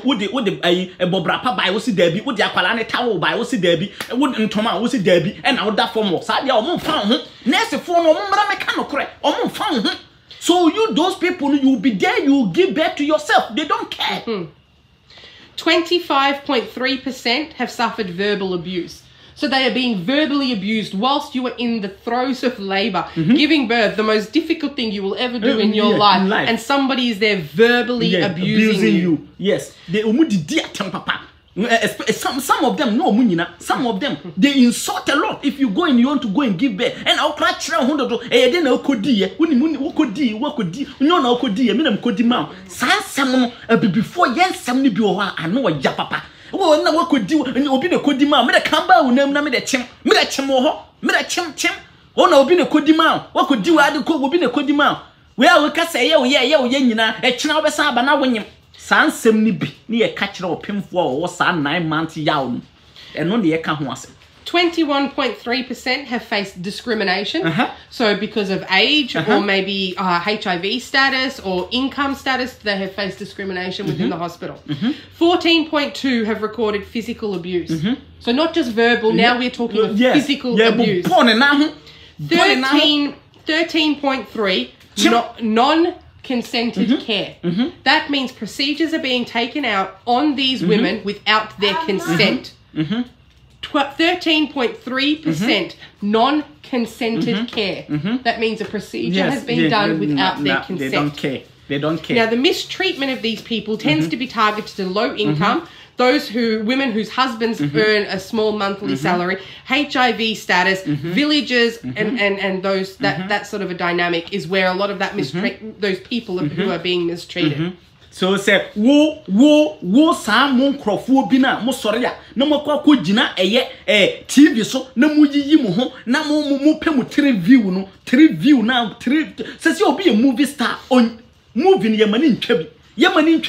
S2: bobrapa by o see derby would the akwala ne tawo by o see derby would ntoma o see derby and na that form of sa dia o mo fan ho nurse for no mo mra meka no kore o mo fan ho. So you those people you be there, you give birth to yourself, they don't care.
S1: 25.3% have suffered verbal abuse. So they are being verbally abused whilst you are in the throes of labor, giving birth, the most difficult thing you will ever do in your life. And somebody is there verbally abusing you.
S2: Yes. They papa. Some of them no munina. Some of them they insult a lot. If you go and you want to go and give birth, and I'll cry $100. Then I'll kodi. No kodi. Me kodi ma. Some before yes, some be I know a papa. Oh, na kodi. Obi the kodi ma. Me the kamba unam na me the chem. Me the chem ho. Me the chem. Oh na obi the kodi ma. What could do? I do obi the kodi ma. Where we can say yeah nyina. E china obesa aba na wonyem. Sansem ni bi ni ye catch or pimfo or 9 months yaw and no de ka ho asem.
S1: 21.3% have faced discrimination. So because of age or maybe HIV status or income status, they have faced discrimination within the hospital. 14.2 have recorded physical abuse. So not just verbal, now we're talking of physical abuse. 13.3 non-consented care. That means procedures are being taken out on these women without their consent. 13.3% non-consented care. That means a procedure has been done without their consent.
S2: They don't care.
S1: Now, the mistreatment of these people tends to be targeted to low income, women whose husbands earn a small monthly salary, HIV status, villages, and those that sort of a dynamic is where a lot of that those people who are being mistreated.
S2: So say wo sa mo nkrofo bi na mo sore ya na mo kwa gina TV so na mo yiyi mo ho na mo pe mo 3 view na 3 say obi a movie star on movie ne yamani ntwa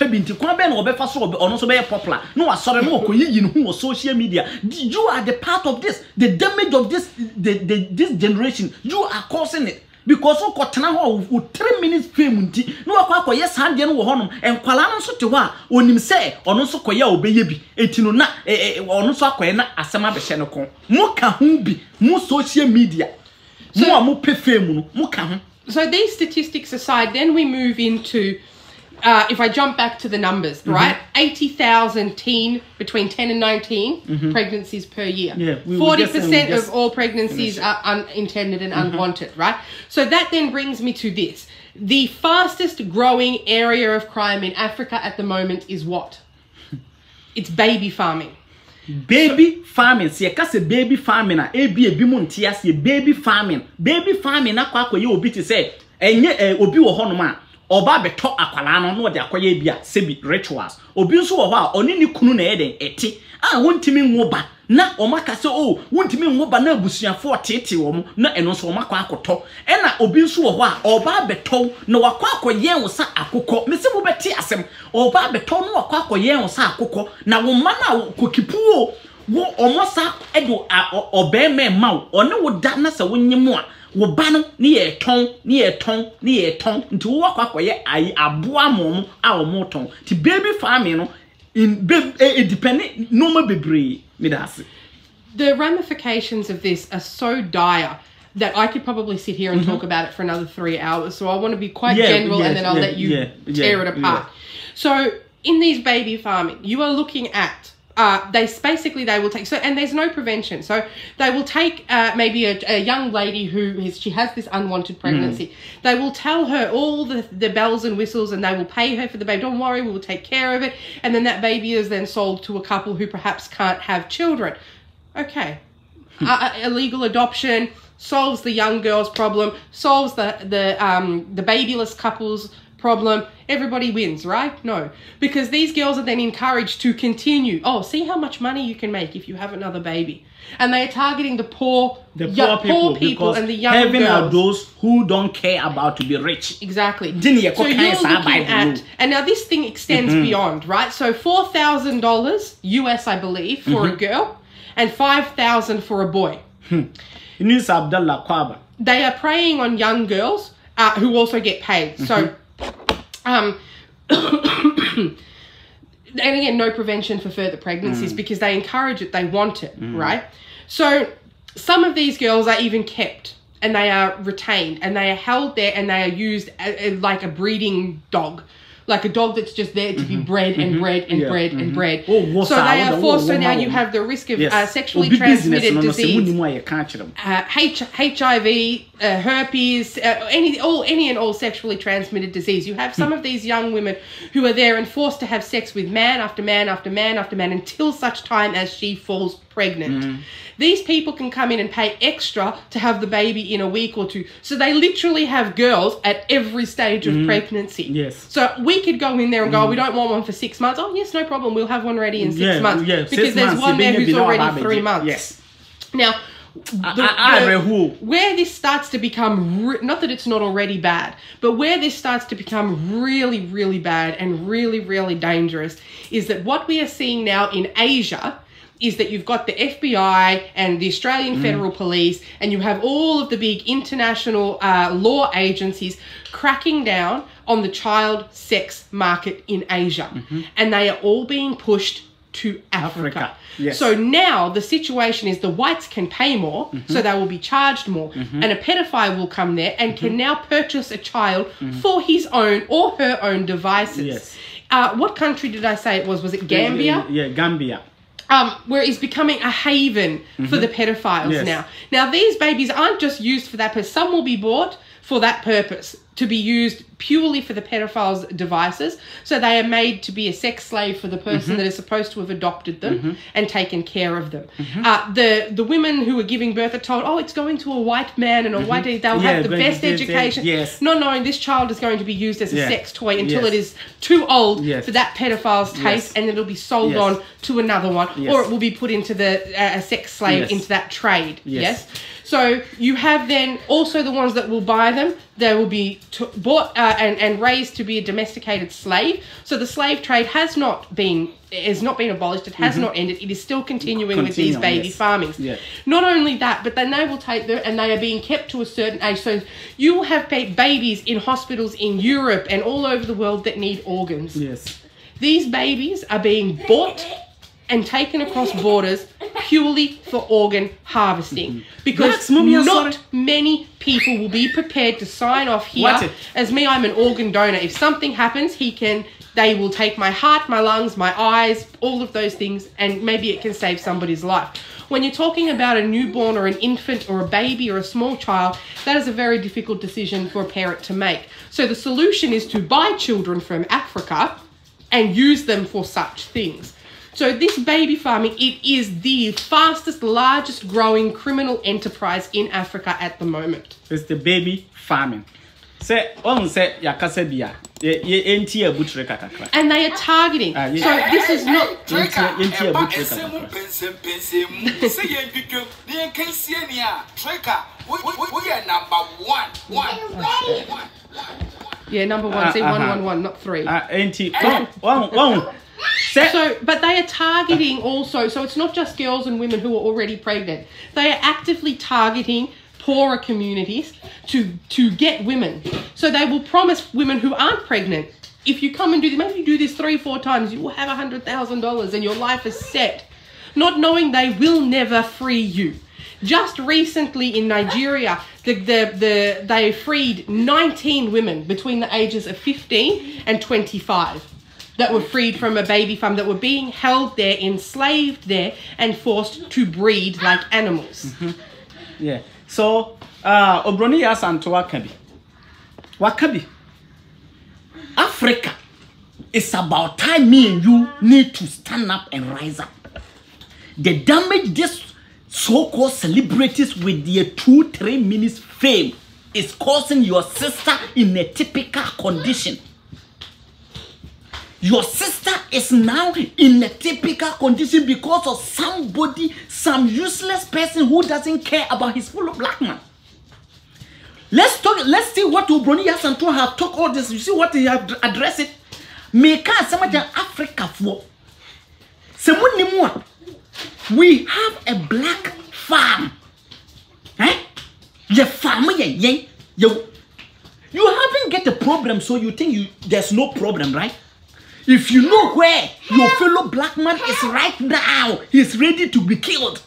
S2: bi nti kwa be na obefa so ono so be popular no wasore no okoyiyi no ho social media. You are the part of this, the damage of this this generation. You are causing it. Because so kotena ho 3 minutes fame nti no akwa yes hand de no wo honom enkwala no so te ho a onim se ono so koya obeye bi etino na ono so akoye na asema behye no kon mo ka ho bi mo social media mo mo pe fame no mo ka ho.
S1: So these statistics aside, then we move into if I jump back to the numbers, right? 80,000 between 10 and 19 pregnancies per year. 40% of all pregnancies are unintended and unwanted, right? So that then brings me to this. The fastest growing area of crime in Africa at the moment is what? It's baby farming.
S2: Baby farming. See, I say baby farming. Ebi montias. Baby farming. Baby farming. Na kwa ye obi ti say. Enye obi wo hono ma. Oba beto akwala no no de akoye bia sebi rituals obi nso wo ho a oni ni kunu na eden eti a wontimi nwoba na omaka se wontimi nwoba na abusuafo tete wo mu na eno nso omaka akoto ena obi nso wo ho a oba beto na wakwa akoye wo sa akokọ mese wo beti asem oba beto no wakwa akoye wo sa akokọ na wo ma na kokipuo wo omosa edo obeme ma wo one wo da na se wonyemu a wo ba no ni ye ton nti wo akwakoye ayi aboa mom a wo mo ton ti baby farming no in depending normal bebre me that's.
S1: The ramifications of this are so dire that I could probably sit here and talk about it for another 3 hours. So I want to be quite general and then I'll let you tear it apart. So in these baby farming, you are looking at they will take, so, and there's no prevention. So they will take maybe a young lady she has this unwanted pregnancy. They will tell her all the bells and whistles and they will pay her for the baby. Don't worry, we will take care of it. And then that baby is then sold to a couple who perhaps can't have children. Okay. Illegal adoption solves the young girl's problem, solves the babyless couple's problem. Everybody wins, right? No, because these girls are then encouraged to continue. Oh, see how much money you can make if you have another baby. And they are targeting the poor people and the young
S2: heaven
S1: girls.
S2: Are those who don't care about to be rich.
S1: Exactly. So you're looking at, and now this thing extends beyond, right? So $4,000 US, I believe, for a girl, and $5,000 for a boy. They are preying on young girls who also get paid. So. And again, no prevention for further pregnancies because they encourage it, they want it, right? So some of these girls are even kept and they are retained and they are held there and they are used like a breeding dog like a dog that's just there to be bred and bred and bred and bred.
S2: Oh,
S1: so they are forced. So now you have the risk of sexually transmitted disease, HIV, herpes, any and all sexually transmitted disease. You have some of these young women who are there and forced to have sex with man after man after man after man until such time as she falls pregnant. These people can come in and pay extra to have the baby in a week or two. So they literally have girls at every stage of pregnancy.
S2: Yes.
S1: So we could go in there and go, we don't want one for 6 months. Oh, yes, no problem. We'll have one ready in 6 months.
S2: Yeah,
S1: because there's one there who's already 3 months.
S2: Yes.
S1: Now, where this starts to become, not that it's not already bad, but where this starts to become really, really bad and really, really dangerous is that what we are seeing now in Asia is that you've got the FBI and the Australian Federal Police, and you have all of the big international law agencies cracking down on the child sex market in Asia. And they are all being pushed to Africa.
S2: Yes.
S1: So now the situation is the whites can pay more, so they will be charged more. And a pedophile will come there and can now purchase a child for his own or her own devices.
S2: Yes.
S1: What country did I say it was? Was it Gambia?
S2: Yeah, Gambia.
S1: Where it's becoming a haven for the pedophiles now. Now, these babies aren't just used for that purpose. Some will be bought for that purpose, to be used purely for the pedophiles' devices. So they are made to be a sex slave for the person that is supposed to have adopted them and taken care of them. The women who are giving birth are told, oh, it's going to a white man and a white, they'll have the best education. Not knowing this child is going to be used as a sex toy until it is too old for that pedophile's taste, and it'll be sold on to another one, or it will be put into the sex slave, into that trade. Yes. So you have then also the ones that will buy them. They will be bought and raised to be a domesticated slave. So the slave trade has not been abolished. It has not ended. It is still continuing with these baby farmings. Not only that, but then they will take them and they are being kept to a certain age. So you will have babies in hospitals in Europe and all over the world that need organs. These babies are being bought and taken across borders purely for organ harvesting, because not many people will be prepared to sign off here. As me, I'm an organ donor. If something happens, they will take my heart, my lungs, my eyes, all of those things, and maybe it can save somebody's life. When you're talking about a newborn or an infant or a baby or a small child, that is a very difficult decision for a parent to make. So the solution is to buy children from Africa and use them for such things. So this baby farming, it is the fastest, largest growing criminal enterprise in Africa at the moment.
S2: It's the baby farming.
S1: And they are targeting. So this is not... Yeah, number one. Say 111, not 3. So, but they are targeting also, so it's not just girls and women who are already pregnant. They are actively targeting poorer communities to get women. So they will promise women who aren't pregnant, if you come and do this, maybe you do this 3-4 times, you will have $100,000 and your life is set. Not knowing they will never free you. Just recently in Nigeria, they freed 19 women between the ages of 15 and 25. That were freed from a baby farm, that were being held there, enslaved there, and forced to breed like animals.
S2: Yeah. So, Obroni Yasanto Wakabi. Africa, it's about time me and you need to stand up and rise up. The damage this so-called celebrities with their 2-3 minutes fame is causing your sister in a typical condition. Your sister is now in a typical condition because of somebody, some useless person who doesn't care about his fellow black man. Let's see what Obroni Yasanto have talked all this. You see what he have addressed it? Make us some of Africa for. We have a black farm. Your farm, you haven't get a problem, so you think there's no problem, right? If you know where your fellow black man is right now, he's ready to be killed,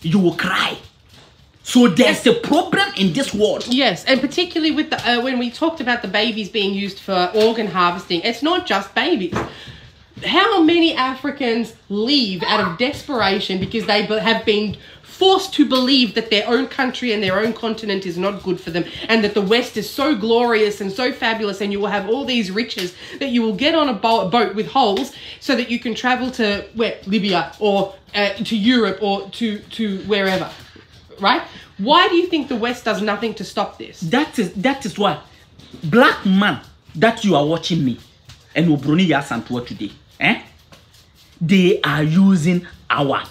S2: you will cry. So there's a problem in this world.
S1: Yes, and particularly with the when we talked about the babies being used for organ harvesting, it's not just babies. How many Africans leave out of desperation because they have been forced to believe that their own country and their own continent is not good for them, and that the West is so glorious and so fabulous, and you will have all these riches that you will get on a boat with holes so that you can travel to Libya or to Europe or to wherever, right? Why do you think the West does nothing to stop this?
S2: That is why black man that you are watching me and Obroni Yasantua today, they are using our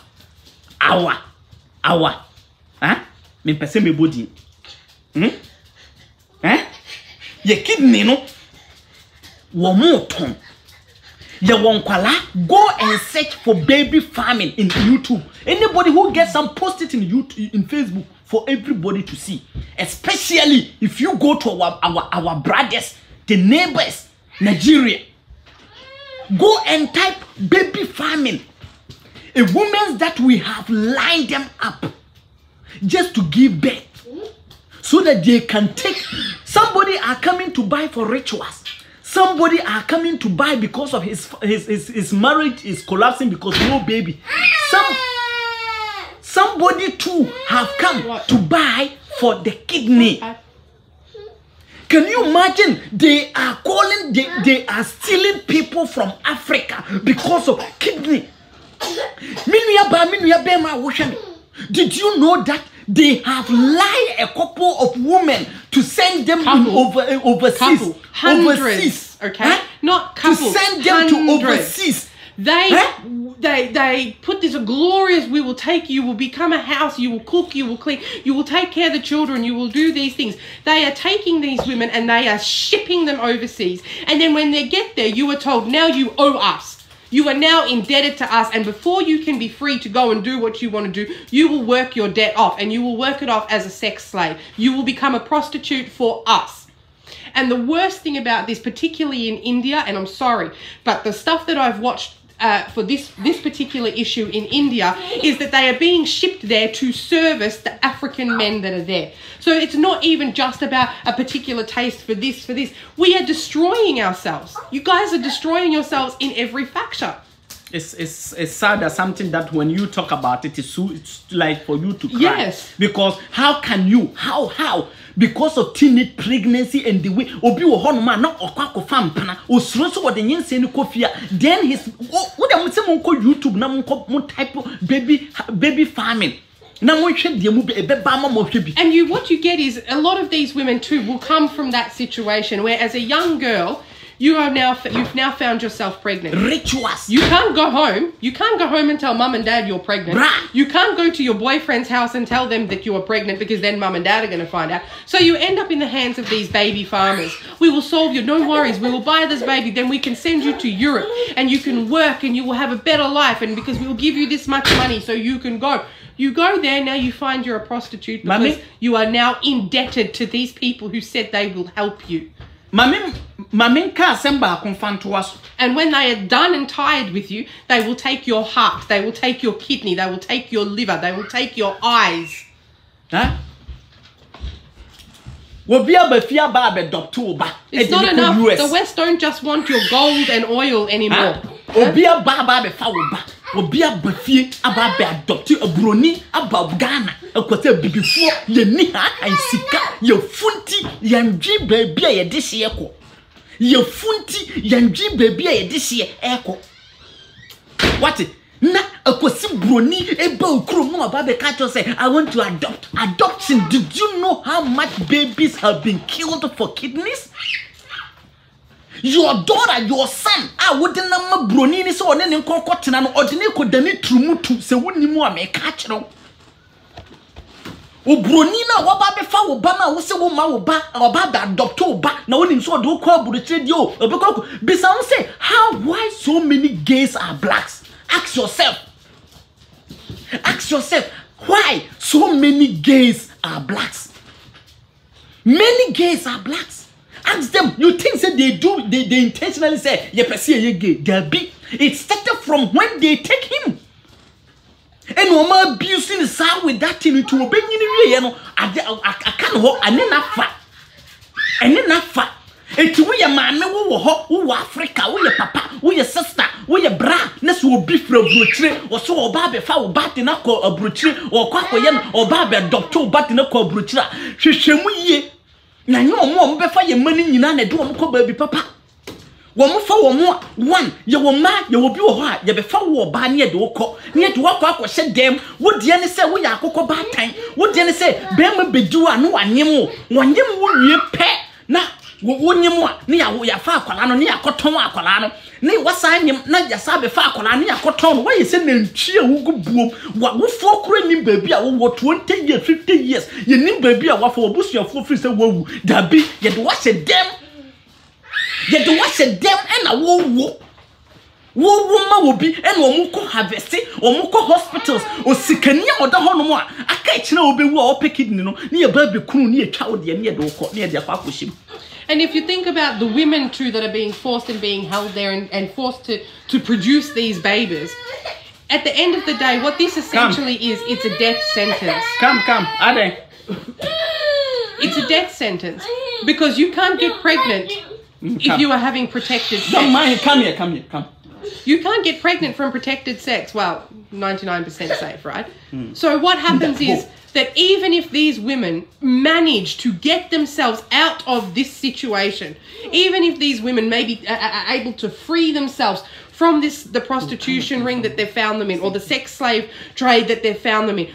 S2: me pese me body ye kidney no wo mo ton ye won kwala go and search for baby farming in YouTube. Anybody who gets some, post it in YouTube, in Facebook for everybody to see, especially if you go to our brothers, the neighbors, Nigeria. Go and type baby farming. A woman that we have lined them up just to give birth so that they can take. Somebody are coming to buy for rituals. Somebody are coming to buy because of his marriage is collapsing because no baby. Somebody too have come to buy for the kidney. Can you imagine? They are calling, they are stealing people from Africa because of kidney. Did you know that they have lied a couple of women to send them overseas?
S1: Hundreds, okay? Not couples.
S2: To send them to overseas.
S1: They put this glorious, we will take you, will become a house, you will cook, you will clean, you will take care of the children, you will do these things. They are taking these women and they are shipping them overseas. And then when they get there, you are told, now you owe us. You are now indebted to us, and before you can be free to go and do what you want to do, you will work your debt off, and you will work it off as a sex slave. You will become a prostitute for us. And the worst thing about this, particularly in India, and I'm sorry, but the stuff that I've watched for this particular issue in India is that they are being shipped there to service the African men that are there. So it's not even just about a particular taste for this, We are destroying ourselves. You guys are destroying yourselves in every factor.
S2: It's sad that something that when you talk about it, it's like for you to cry.
S1: Yes.
S2: Because how can you? How? Because of teenage pregnancy and the way obi wo hono ma na okwako fam pana osuro so wode nyense ni kofia, then his what am say mon ko YouTube na mon type baby farming. And what
S1: you get is a lot of these women too will come from that situation where, as a young girl, you've now found yourself pregnant.
S2: Rituals.
S1: You can't go home. You can't go home and tell mum and dad you're pregnant.
S2: Bruh.
S1: You can't go to your boyfriend's house and tell them that you are pregnant, because then mum and dad are going to find out. So you end up in the hands of these baby farmers. We will solve you. No worries. We will buy this baby. Then we can send you to Europe and you can work and you will have a better life. And because we will give you this much money so you can go. You go there, now you find you're a prostitute because you are now indebted to these people who said they will help you.
S2: And
S1: when they are done and tired with you, they will take your heart, they will take your kidney, they will take your liver, they will take your eyes.
S2: Huh?
S1: It's not enough. The West don't just want your gold and oil anymore.
S2: Obia bafie aba be adopt a broni aba Ghana akwata bibifo ye ni ha ansika ye funti yandwi baby ye de hye ekọ ye funti yandwi baby ye de hye ekọ what na akwasi broni eba okrom no aba be catch say I want to adopt. Adoption, did you know how much babies have been killed for kidneys? Your daughter, your son, I wouldn't know broni ni so ne nkokotena no odene ko dani trumutu se wonni mu ameka kire o broni na wo ba be fa wo ba na wo se wo ma wo ba oba da adopt wo ba na woni so do ko aburutre di o obekoko bisa won say why so many gays are blacks? Ask yourself why so many gays are blacks? Many gays are blacks. Ask them. You think that they intentionally say, "Yeah, gay." It started from when they take him. and no more abusing the sound with that thing to obey you know I can't hold and then fat it we a man who Africa we a papa we a sister we a bra next will be from brutry or so baby foul bat in a call a brutry or quack or baby doctor bat in a call brutry she na no more be your money in an do baby papa one for one you will ma you will be a you be for ba near the walk near to walk up or shed them what the any say we are cocoa bad time what the any say bema be do no anyemo one yem will pay na wonyemo na ya fa akwala no na yakoton akwala no na wasan nyem na ya sa be fa akwala na yakoton why say na ntwie wugu buom wo fo kura ni baby a wo 20 years 50 years ye ni baby a wa fo obusuafo free say wawu dabi ye de wash dem and a wo ma wo bi and wo ko harvest wo ko hospitals o sikania oda ho no mo aka kire obewu a ope kidney no na ye ba be kunu na ye twa wo de na ye de ko na ye de akwa koshim.
S1: And if you think about the women too that are being forced and being held there and forced to produce these babies, at the end of the day, what this essentially is, it's a death sentence.
S2: Come, Ade.
S1: It's a death sentence because you can't get pregnant if you are having protected sex.
S2: Don't mind. Come here.
S1: You can't get pregnant from protected sex. Well, 99% safe, right? So what happens is that even if these women manage to get themselves out of this situation, even if these women maybe are able to free themselves from the prostitution ring that they've found them in, or the sex slave trade that they've found them in,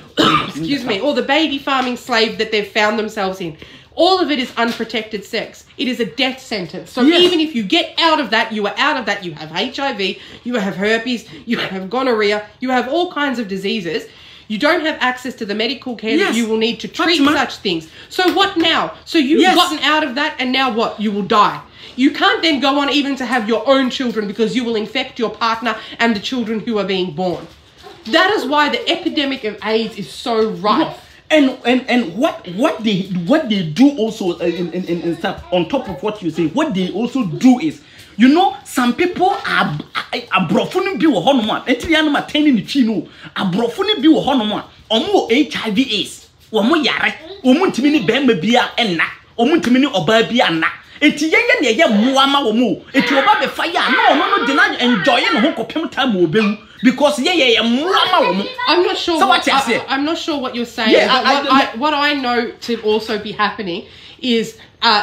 S1: excuse me, or the baby farming slave that they've found themselves in, all of it is unprotected sex. It is a death sentence. So even if you get out of that, you are out of that. You have HIV, you have herpes, you have gonorrhea, you have all kinds of diseases. You don't have access to the medical care that you will need to treat such things. So what now? So you've gotten out of that, and now what? You will die. You can't then go on even to have your own children because you will infect your partner and the children who are being born. That is why the epidemic of AIDS is so rife.
S2: And what they do also in stuff on top of what you say, what they also do is, you know, some people are brofuni bi wo honoma entiya no mateni ni twi no abrofuni bi wo honoma omo HIV AIDS omo yare omo ntimi ni bemma bia enna omo ntimi ni oba bia na enti yenye ne ye moa ma wo mo enti oba be fa ya na ono no de na enjoy no ho kopem time obewu because ye moa ma wo mo. I'm not sure. So
S1: I'm not sure what you're saying. Yeah, what I know to also be happening is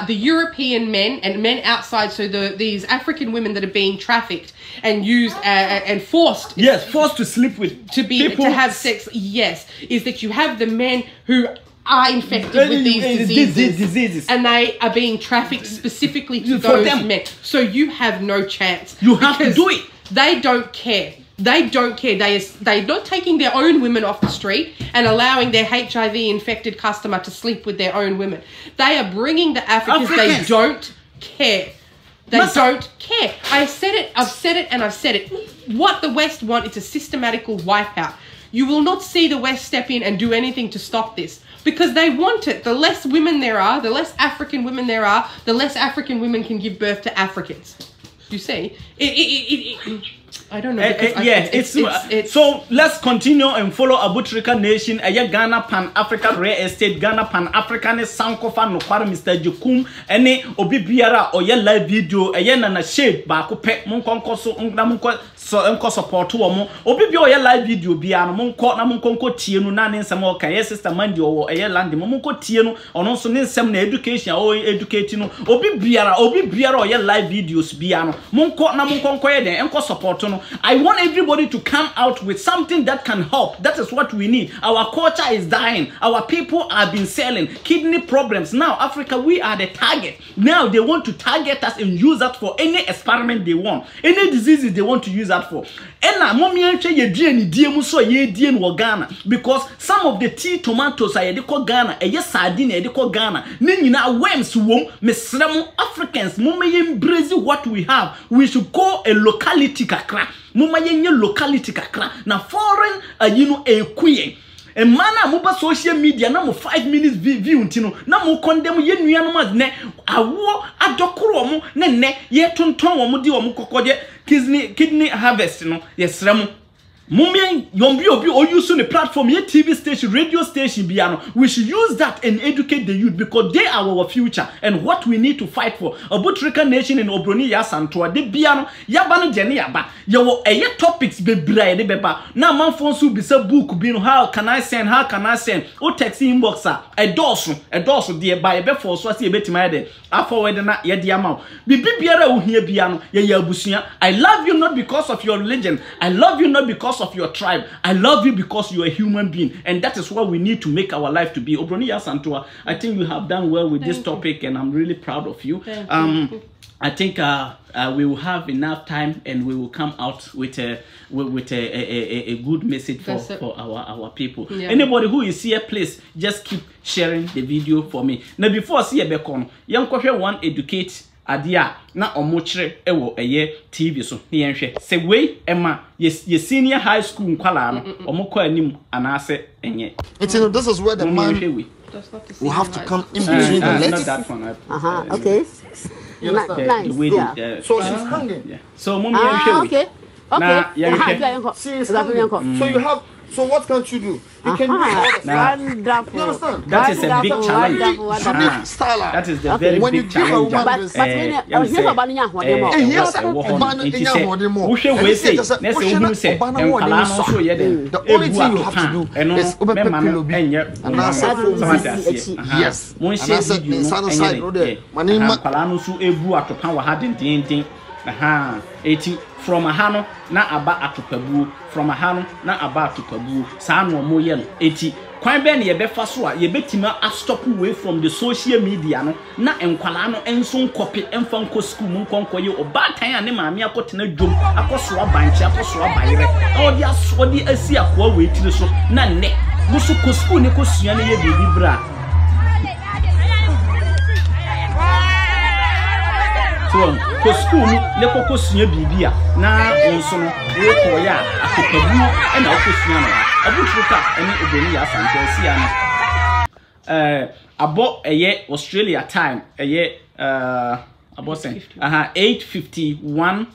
S1: the European men and men outside, so these African women that are being trafficked and used and forced.
S2: Yes, forced to sleep with people.
S1: To have sex. Yes, is that you have the men who are infected with these diseases and they are being trafficked specifically to those men. So you have no chance.
S2: You have to do it.
S1: They don't care. They don't care. They're not taking their own women off the street and allowing their HIV-infected customer to sleep with their own women. They are bringing the Africans. They don't care. They don't care. I've said it. What the West want is a systematical wipeout. You will not see the West step in and do anything to stop this because they want it. The less women there are, the less African women there are, the less African women can give birth to Africans. You see? I don't know.
S2: It's so let's continue and follow Abutrika Nation. Ghana Pan Africa Real Estate, Ghana Pan African Sankofa no kwara Mr. Jukum ene obi biara oye live video na na shade ba ko pe monkonko so ngna monko so enko support wo mo obi bi oye live video bia no monko na monkonko tie no na ne nsem o kan ye sister Mandy o eye land mo monko tie no ono so ne nsem na education o educate no obi biara oye live videos bia no monko na monkonko ye den enko support no. I want everybody to come out with something that can help. That is what we need. Our culture is dying. Our people have been selling kidney problems. Now, Africa, we are the target. Now, they want to target us and use that for any experiment they want. Any diseases they want to use that for. Because some of the tea tomatoes are ediko Ghana, sardine ediko Ghana. Nina worms wom mesremo Africans. Embrace what we have. We should go a locality kakra. Muma yenye locality kakra na foreign queen a mana muba social media na mo 5 minutes view ntino na mo condemn ye nuanom azne awo adokoro mo ne ye tonton wo mo di wo mo kokoje kidney harvest no yesremo Mumien yombi obi or use the platform, your TV station, radio station, biano. We should use that and educate the youth because they are our future and what we need to fight for. Afrika nation in Obroni ya santoa de biano yabano jeni yaba. Yawo eye topics be bra de beba. Na man fonsu be se book bino how can I send? O text inboxa a dosu de ba ebe for so ase ebetima de. Afọwede na ye de ama. Bibi biara wo hia biano ye abusua. I love you not because of your religion. I love you not because of your tribe. I love you because you are a human being, and that is what we need to make our life to be. Obroni Yasantua, I think you have done well with this topic, and I'm really proud of you. I think we will have enough time, and we will come out with a good message for our people. Yeah. Anybody who is here, please just keep sharing the video for me. Now, before I see a beacon, young coffee one educate. Adia na omochire ewo eye TV so ne yenhwe se we ema ye senior high school nkwala no omokọ anim anase enye. This
S6: is where the man will have to come in between the legs.
S2: Not that one.
S7: Okay.
S6: You understand?
S7: Nice.
S6: Yeah. So she's hanging.
S2: Yeah. So mommy yenhwe.
S7: Okay.
S6: So you have. So what can't you do? You can do all the
S7: wonderful.
S6: You understand?
S2: That is a big challenge.
S6: Unique style.
S2: That is the very big challenge.
S7: But here's a banana.
S6: The only thing you have to do is open Pelobi and answer yes. And answer the southern side road there.
S2: From a hano na aba atopabu from a hano na aba atopabu saa no mo ye no eti kwan be na ye befa so a ye betima a stop away from the social media no na enkwala no enso nkope emfa nko school mu nkonko ye obatan ane maame akotena dwom akoso abanche akoso abayere odi asodi asi akwa we tire so na ne musu ko school ne ko sua ne ye bibi bra. So, ko school ne ko sua bibia na onso no we ko ya akopabu e na ko sua no Afrika ene Obroni Yasantua sia no abo eye Australia time eye abo sen 8:51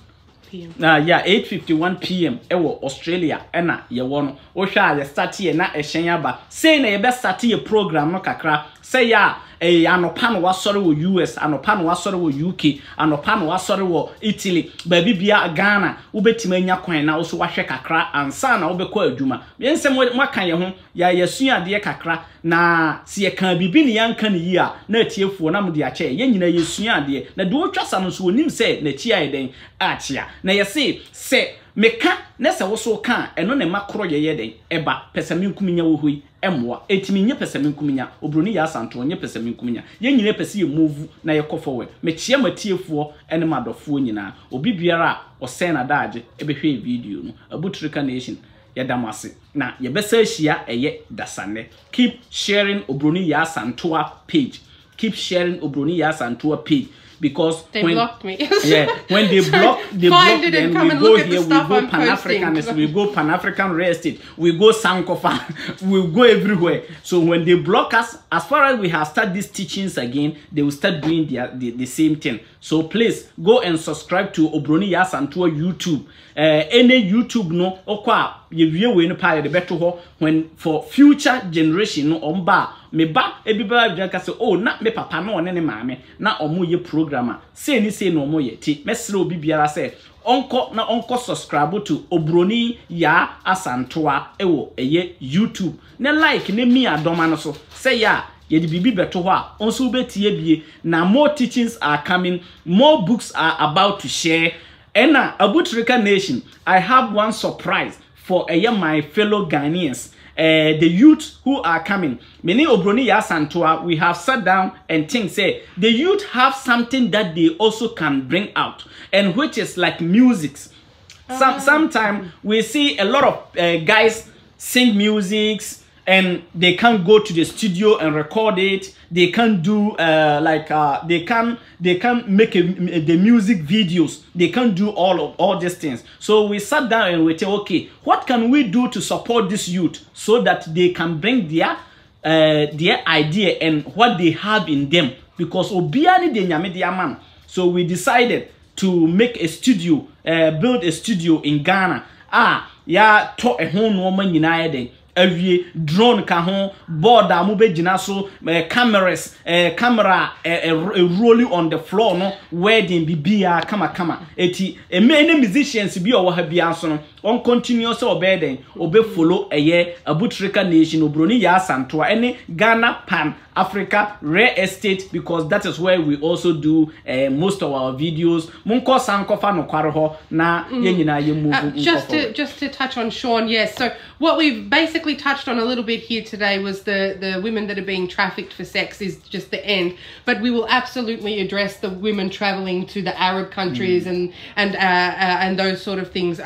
S2: p.m. 8:51 p.m. ewo Australia ena ye wo no wo hwa ye start ye na ehyen aba say na ye be start ye program no kakra say ya anopa no wasore wo US anopa no wasore wo UK anopa no wasore wo Italy baby bia Ghana wo betima nya kwan na wo so wahwe kakra ansa na wo be kwa adwuma yensem mo kan ye ho ya yesua de kakra na se ye kan bibi ne yanka ne yi a na atiefuo na mo de ache ye nyina yesua de na de wo twasa no so onim se na chi aye den achia na ye se meka na se wo so kan eno ne makro ye den eba pesami nkuminya wo hoi emwa etimi nye pesami nkuminya Obroni Yasantua nye pesami nkuminya ye nyine pese ye move na ye ko forward mechia matiefuo ene madofo nyina obi biara osen na daage ebehwe video no Afrika nation ya damase na ye besa hia eye dasane. Keep sharing Obroni Yasantua page, keep sharing Obroni Yasantua page because
S1: they blocked me.
S2: Yeah, when they block then we go here, we go Pan-Africanist, we go Pan-African real estate, we go Sankofa, we go everywhere. So when they block us, as far as we have started these teachings again, they will start doing the same thing. So please go and subscribe to Obroni Yasantua YouTube. Any YouTube no okwa ye wie we no pa the better ho when for future generation no omba me ba ebiba dwanka say oh na me papa no ne maame na omo ye programmer say ni say no omo ye ti mesre obi biara say onko subscribe to Obroni Yasantua ewo eye YouTube ne like ne mi adoma no so say ya ye di bibi beto ho a onso betie bie na more teachings are coming, more books are about to share. And Afrika nation, I have one surprise for my fellow Ghanaians, the youth who are coming. Many Obroni Yasantua, we have sat down and say the youth have something that they also can bring out, and which is like music. Sometimes we see a lot of guys sing musics, and they can't go to the studio and record it. They can't do they can make the music videos. They can't do all these things. So we sat down and we said, okay, what can we do to support this youth so that they can bring their idea and what they have in them? Because obiani de nyame dia man. So we decided to make a studio, build a studio in Ghana. ya to ho no ma nyina de awie drone ka ho board a mo begina so cameras camera rolling on the floor no wedding bibia kama eti any musicians bi o ha bia so no on continue so obeden obe follow Afrika nation obroni ya santoa any Ghana Pan Africa Rare Estate, because that is where we also do most of our videos. Munko sankofa no kware ho na yenyina ye move.
S1: Just to touch on Sean, yes. So what we've basically touched on a little bit here today was the women that are being trafficked for sex is just the end, but we will absolutely address the women traveling to the Arab countries and those sort of things.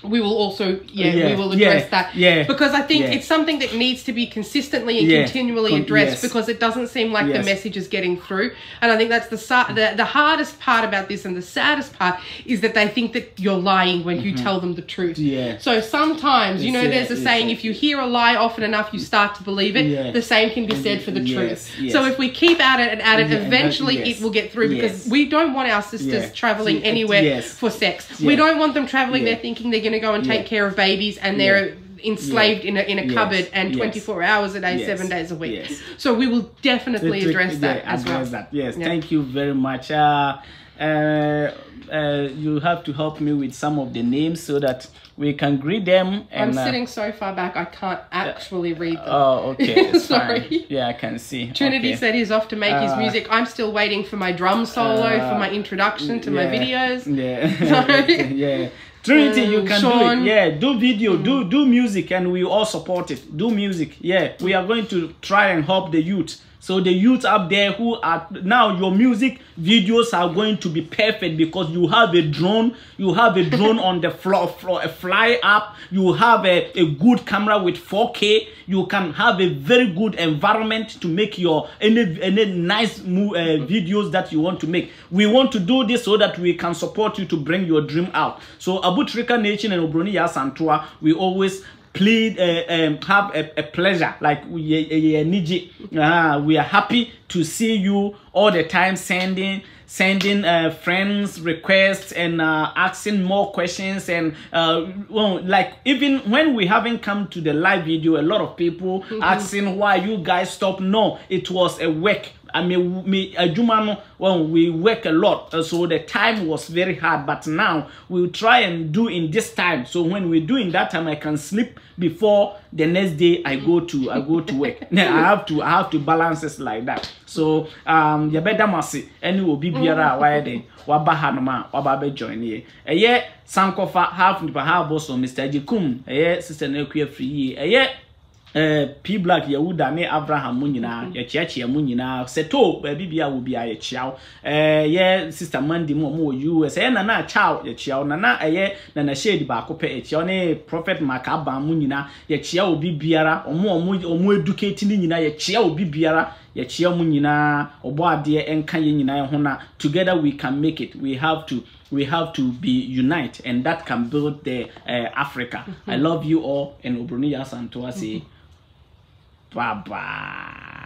S1: We will also, we will address that. Because I think it's something that needs to be consistently and continually addressed because it doesn't seem like the message is getting through. And I think that's the hardest part about this, and the saddest part is that they think that you're lying when you tell them the truth. So sometimes, you know, there's a saying, if you hear a lie often enough, you start to believe it. The same can be said for the truth. So if we keep at it and at it, eventually it will get through, because we don't want our sisters traveling anywhere for sex. We don't want them traveling there thinking they're going to go and take care of babies and they're enslaved in a cupboard and 24 hours a day, 7 days a week. So we will definitely address that as well.
S2: Thank you very much. You have to help me with some of the names so that we can greet them. And,
S1: I'm sitting so far back I can't actually read them.
S2: Oh, okay.
S1: Sorry.
S2: Fine. Yeah, I can see.
S1: Trinity said he's off to make his music. I'm still waiting for my drum solo for my introduction to my videos.
S2: Trinity, you can Sean, do it. Do video, do music, and we all support it. Do music. We are going to try and help the youth. So the youth up there who are now, your music videos are going to be perfect because you have a drone. You have a drone on the floor, fly up. You have a good camera with 4K. You can have a very good environment to make your any nice videos that you want to make. We want to do this so that we can support you to bring your dream out. So Afrika Nation and Obroni Santua, we always plead have a pleasure, like we are happy to see you all the time, sending friends requests and asking more questions, and like even when we haven't come to the live video, a lot of people asking why you guys stopped. No, it was a work. I mean, we work a lot, so the time was very hard. But now we'll try and do in this time. So when we do in that time, I can sleep before the next day I go to work. I have to balance it like that. So you better must any will be biara why then wabahanoma wababe join ye. Sankofa half also Mr. Jikum sister Nekia free P Black Yahuda ne Abraham munyina ya chiachia munyina seto bibia wo bia ya chiao sister Mandy mo US na chiao ya chiao na shade ba ko pe chiao ne prophet Makaba munyina ya chiao bibiara omo educate ni nyina ya chiao bibiara ya chiao munyina obo ade enka ye nyina ho na together we can make it. We have to be united, and that can build the Africa. I love you all, and Obroni Santoa say bye bye.